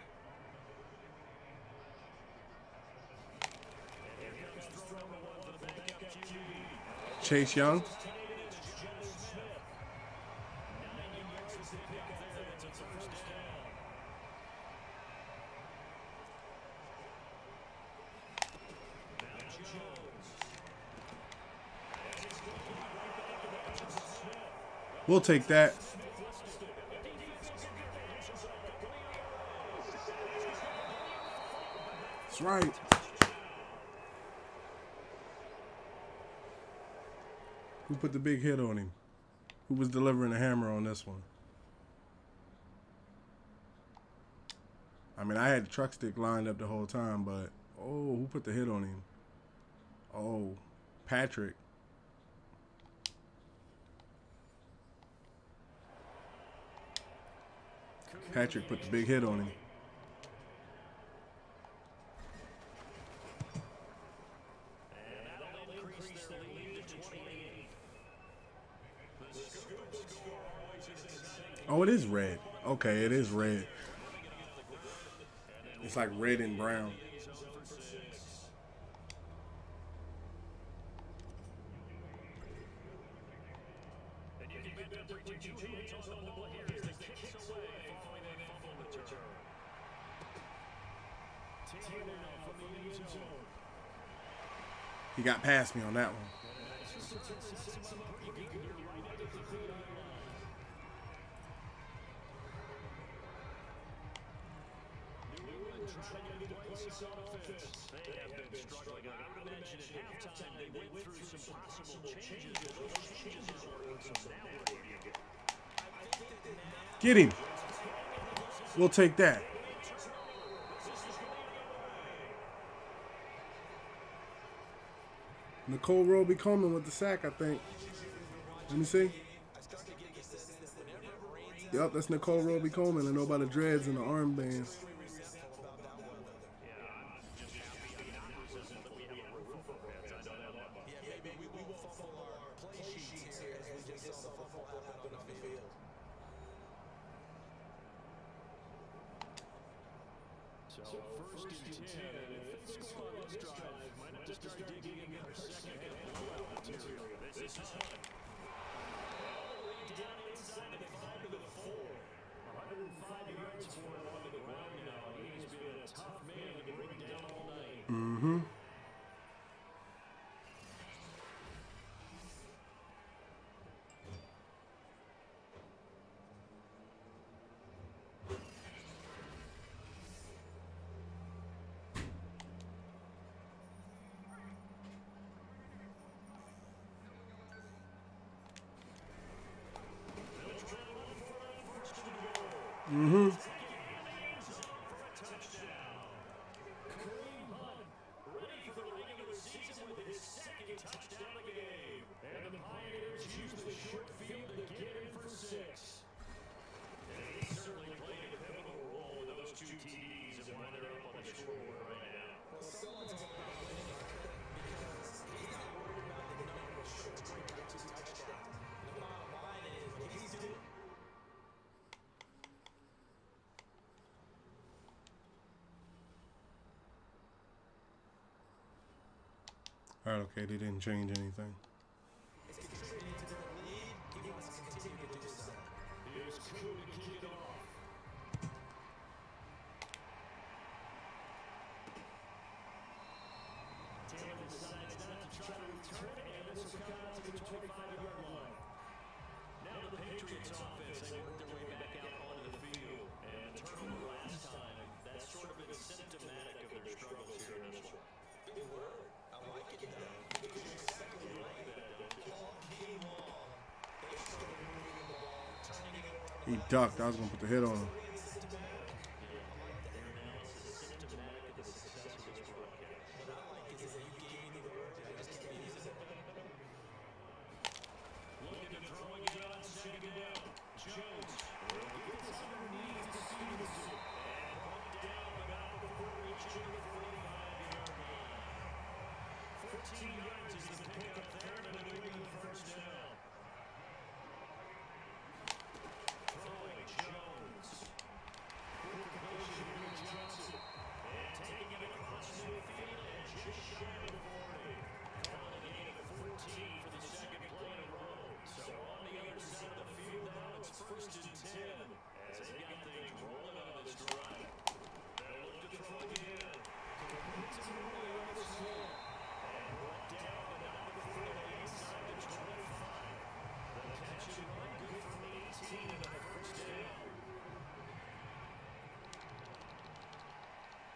Chase Young. We'll take that. That's right. Who put the big hit on him? Who was delivering the hammer on this one? I mean, I had the truck stick lined up the whole time, but oh, who put the hit on him? Oh, Patrick. Patrick put the big hit on him. Oh, it is red. Okay, it is red. It's like red and brown. He got past me on that one. They have been struggling. I would imagine at halftime they went through some possible changes. Those changes are working, so now what do you get? Get him. We'll take that. Nicole Roby Coleman with the sack, I think. Let me see. Yep, that's Nicole Roby Coleman. I know about the dreads and the armbands. So first and 10, and if they score on this drive, might have to start digging in their second and blowout material. This is Hunt. Down inside the 5 to the 4. 105 yards for him on the ground now. He's been a tough man to bring down all night. Mm-hmm. Mm-hmm. All right, okay, they didn't change anything. It's contributing to their lead. He wants to continue to do so. Here's Koo to kick it off. 25-yard line. Now the Patriots offense, they work their way back out onto the field. And the turnover last time, that's sort of been symptomatic of their struggles here in this one. Big word. I like it, though. Because you expect it, right? All game long, they started moving the ball, turning it over. He ducked. I was going to put the hit on him.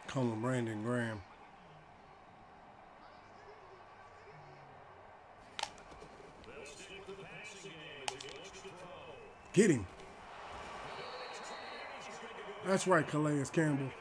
Call him Brandon Graham. Get him. That's right, Calais Campbell.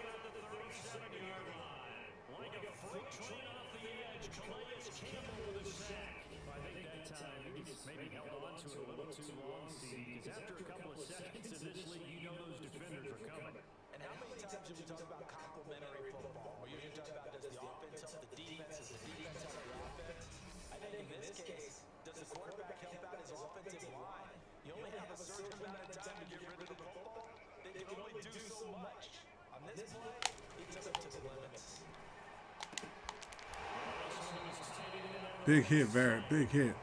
Big hit, Barrett. Big hit.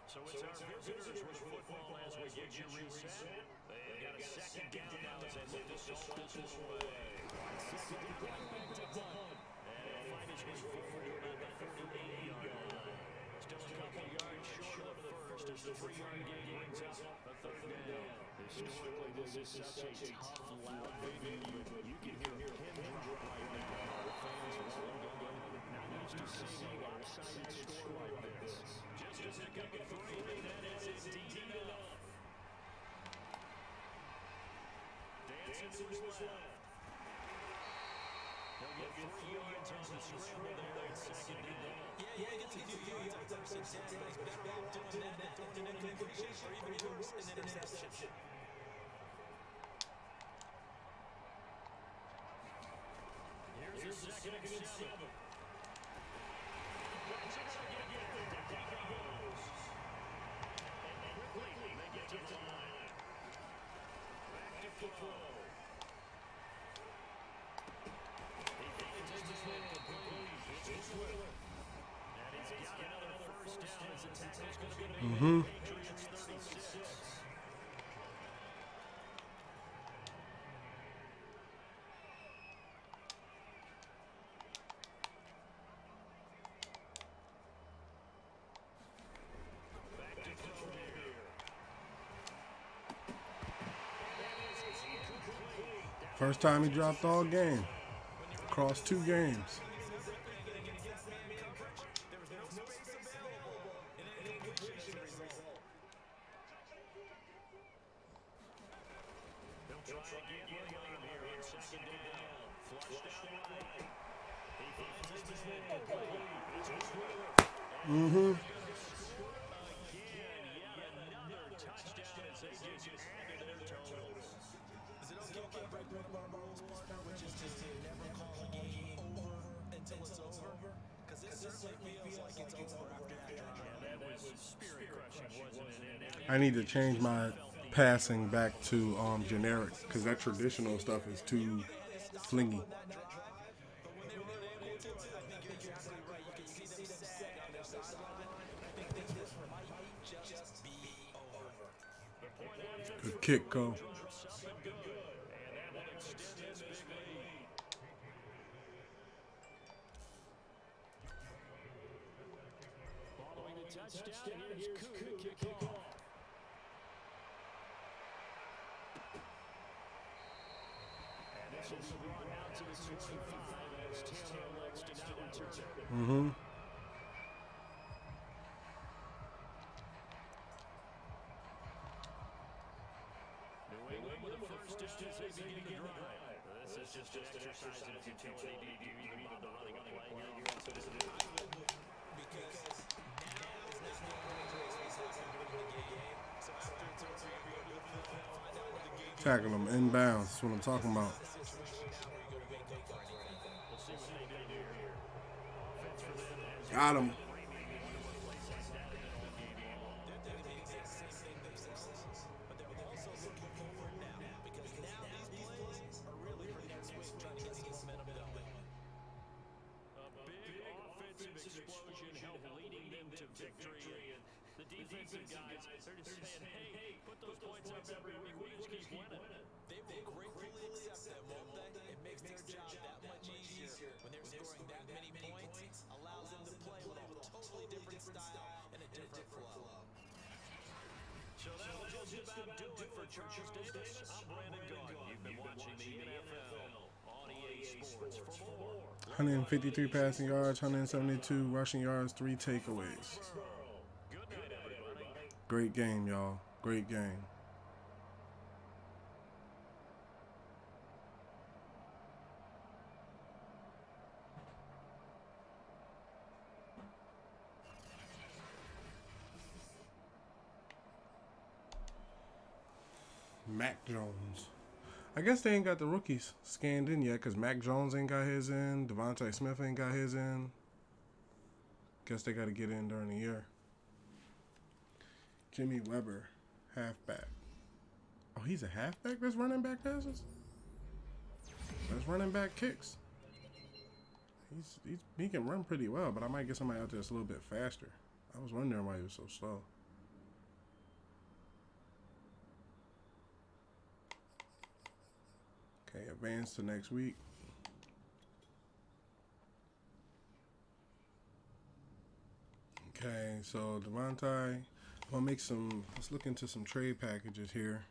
So it's our visitors with the football as we get you reset. They've got a second down now as they look to start this one away. Second down, back to punt. And he'll find his way forward to about the 48-yard line. Still a couple yards short of the first as the 3-yard gain brings up a third down. Historically, this is such a tough, loud venue, but you can hear a pin drop right now. The fans are all not used to seeing a lopsided score like this. Just a pick up a 3, and that is indeed enough. Dancing to his left. He'll get 3 yards on the scramble there at second down. Yeah, he gets a few yards on first and 10, but he's better off doing that than throwing an incompletion or even worse, an interception. Here's a second and 7. Mm-hmm. First time he dropped all game. Across 2 games. Mm-hmm. I need to change my passing back to generic because that traditional stuff is too flingy. Good kick, go. Mm-hmm. Tackle him inbounds. That's what I'm talking about. Got him. So that will just about do it for Charles Davis. I'm Brandon Garden. You've been watching the NFL on EA Sports. For more, 153 passing yards, 172 rushing yards, 3 takeaways. good night, everybody. Great game, y'all. Great game. Mac Jones. I guess they ain't got the rookies scanned in yet because Mac Jones ain't got his in. Devontae Smith ain't got his in. Guess they got to get in during the year. Jimmy Weber, halfback. Oh, he's a halfback that's running back passes? That's running back kicks. He can run pretty well, but I might get somebody out there that's a little bit faster. I was wondering why he was so slow. Okay, advance to next week. Okay, so Devontae, let's look into some trade packages here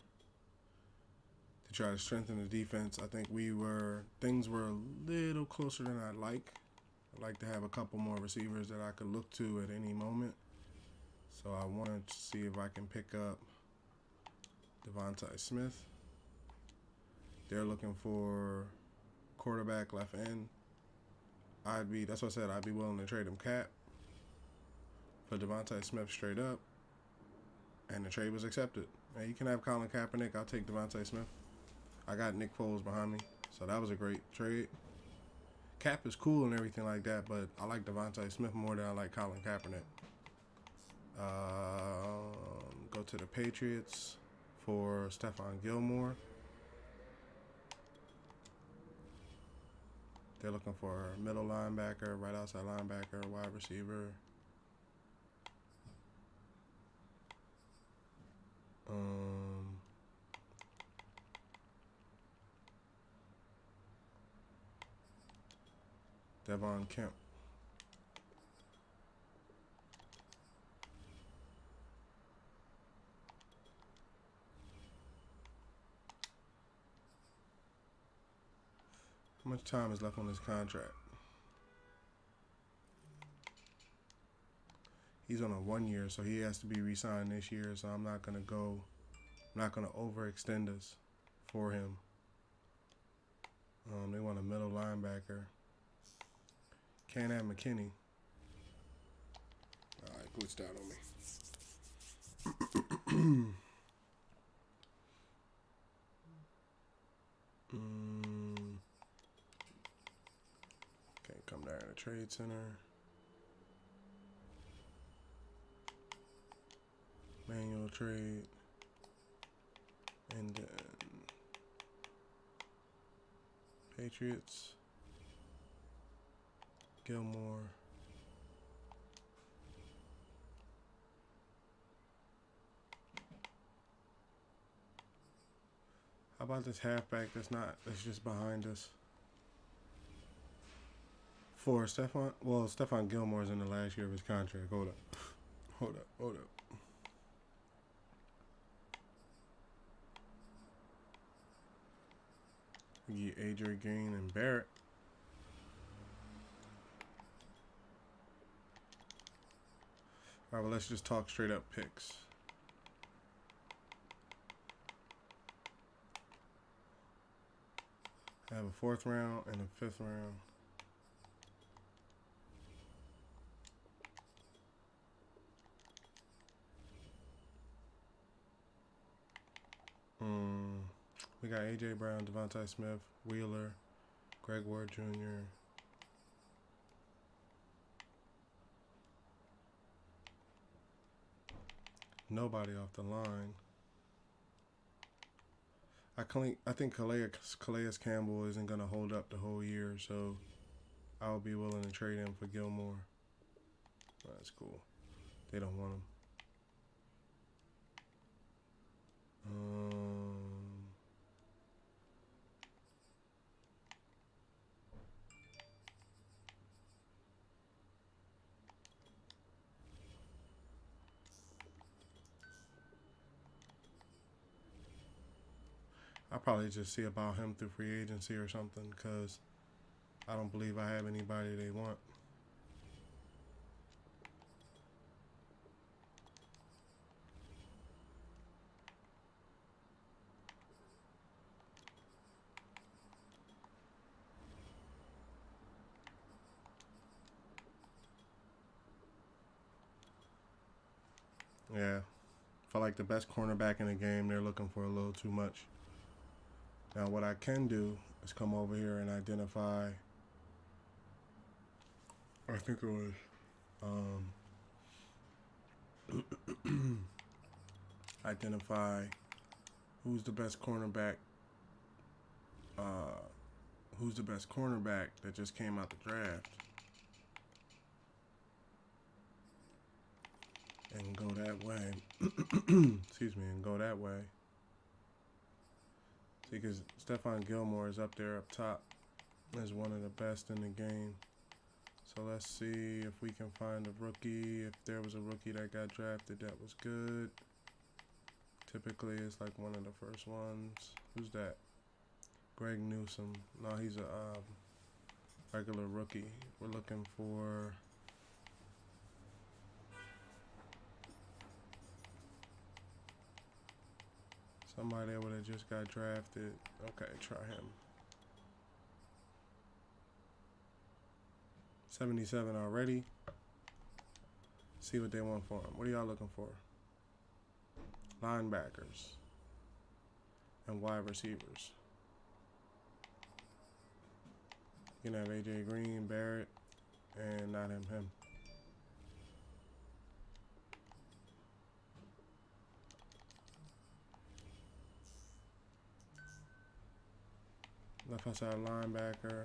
to try to strengthen the defense. I think things were a little closer than I'd like. I'd like to have a couple more receivers that I could look to at any moment. So I wanted to see if I can pick up Devontae Smith. They're looking for quarterback, left end. That's what I said, I'd be willing to trade him Cap for Devontae Smith straight up. And the trade was accepted. Now you can have Colin Kaepernick. I'll take Devontae Smith. I got Nick Foles behind me. So that was a great trade. Cap is cool and everything like that, but I like Devontae Smith more than I like Colin Kaepernick. Go to the Patriots for Stephon Gilmore. They're looking for a middle linebacker, right outside linebacker, wide receiver. Devon Kemp. How much time is left on his contract? He's on a 1 year, so he has to be re-signed this year. So I'm not gonna overextend us for him. They want a middle linebacker. Can't have McKinney. All right, glitched out on me. Can't come down to the trade center. Manual trade. And then Patriots. Gilmore. How about this halfback that's just behind us? For Stephon Gilmore's in the last year of his contract. Hold up. We get AJ Green and Barrett. All right, well, let's just talk straight up picks. I have a 4th round and a 5th round. We got A.J. Brown, Devontae Smith, Wheeler, Greg Ward Jr. Nobody off the line. I think Calais Campbell isn't going to hold up the whole year, so I'll be willing to trade him for Gilmore. That's cool. They don't want him. I'll probably just see about him through free agency or something, because I don't believe I have anybody they want. Yeah. For like the best cornerback in the game, they're looking for a little too much. Now, what I can do is come over here and identify. I think it was. Identify who's the best cornerback. Who's the best cornerback that just came out the draft, and go that way. Excuse me, and go that way. See, because Stephon Gilmore is up there up top as one of the best in the game. So let's see if we can find a rookie. If there was a rookie that got drafted that was good. Typically, it's like one of the first ones. Who's that? Greg Newsome. No, he's a regular rookie. We're looking for... somebody that would have just got drafted. Okay, try him. 77 already. See what they want for him. What are y'all looking for? Linebackers and wide receivers. can have AJ Green, Barrett, and not him. Left outside linebacker.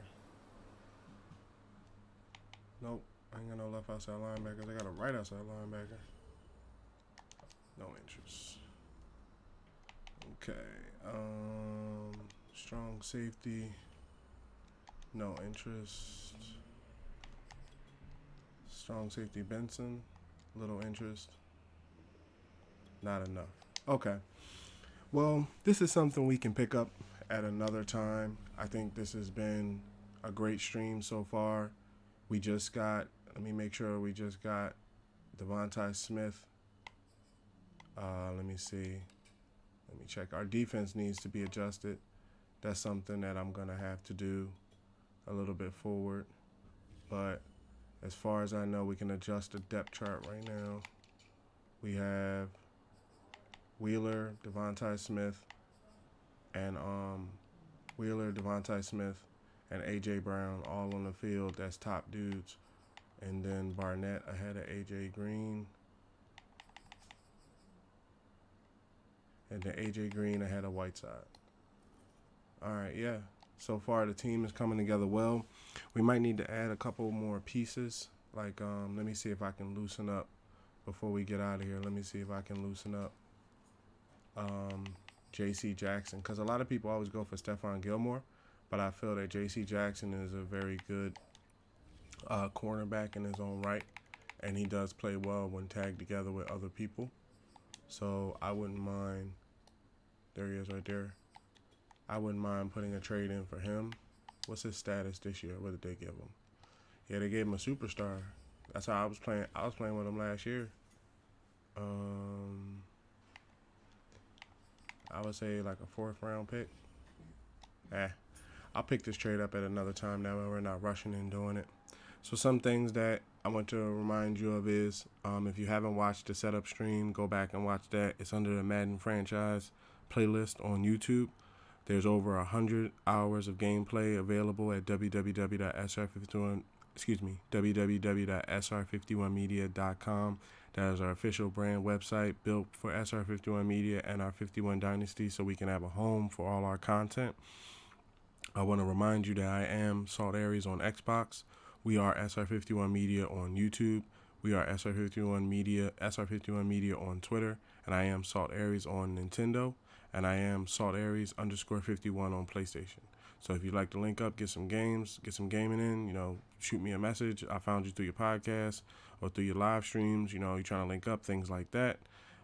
Nope, I ain't got no left outside linebackers. I got a right outside linebacker. No interest. Okay. Strong safety. No interest. Strong safety Benson. Little interest. Not enough. Okay. Well, this is something we can pick up at another time. I think this has been a great stream so far. We just got, let me make sure we just got Devontae Smith. Let me see. Let me check. Our defense needs to be adjusted. That's something that I'm going to have to do a little bit forward. But as far as I know, we can adjust the depth chart right now. We have Wheeler, Devontae Smith, and A.J. Brown all on the field. That's top dudes. And then Barnett ahead of A.J. Green. And then A.J. Green ahead of Whiteside. All right, yeah. So far, the team is coming together well. We might need to add a couple more pieces. Like, let me see if I can loosen up before we get out of here. Let me see if I can loosen up J.C. Jackson. Because a lot of people always go for Stephon Gilmore. But I feel that J.C. Jackson is a very good cornerback in his own right. And he does play well when tagged together with other people. So I wouldn't mind. There he is right there. I wouldn't mind putting a trade in for him. What's his status this year? What did they give him? Yeah, they gave him a superstar. That's how I was playing. I was playing with him last year. I would say like a 4th round pick. I'll pick this trade up at another time. That way we're not rushing and doing it. So some things that I want to remind you of is if you haven't watched the setup stream, go back and watch that. It's under the Madden franchise playlist on YouTube. There's over 100 hours of gameplay available at www.sr51media.com. That is our official brand website built for SR51 Media and our 51 Dynasty, so we can have a home for all our content. I want to remind you that I am Salt Aries on Xbox. We are SR51 Media on YouTube. We are SR51 Media on Twitter. And I am Salt Aries on Nintendo. And I am Salt Aries _51 on PlayStation. So if you'd like to link up, get some games, get some gaming in, shoot me a message. I found you through your podcast or through your live streams. You're trying to link up, things like that.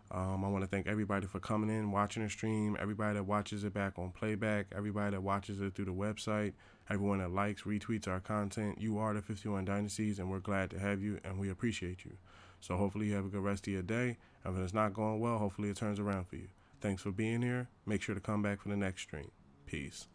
I want to thank everybody for coming in, watching the stream, everybody that watches it back on playback, everybody that watches it through the website, everyone that likes, retweets our content. You are the 51 Dynasties, and we're glad to have you, and we appreciate you. So hopefully you have a good rest of your day. And if it's not going well, hopefully it turns around for you. Thanks for being here. Make sure to come back for the next stream. Peace.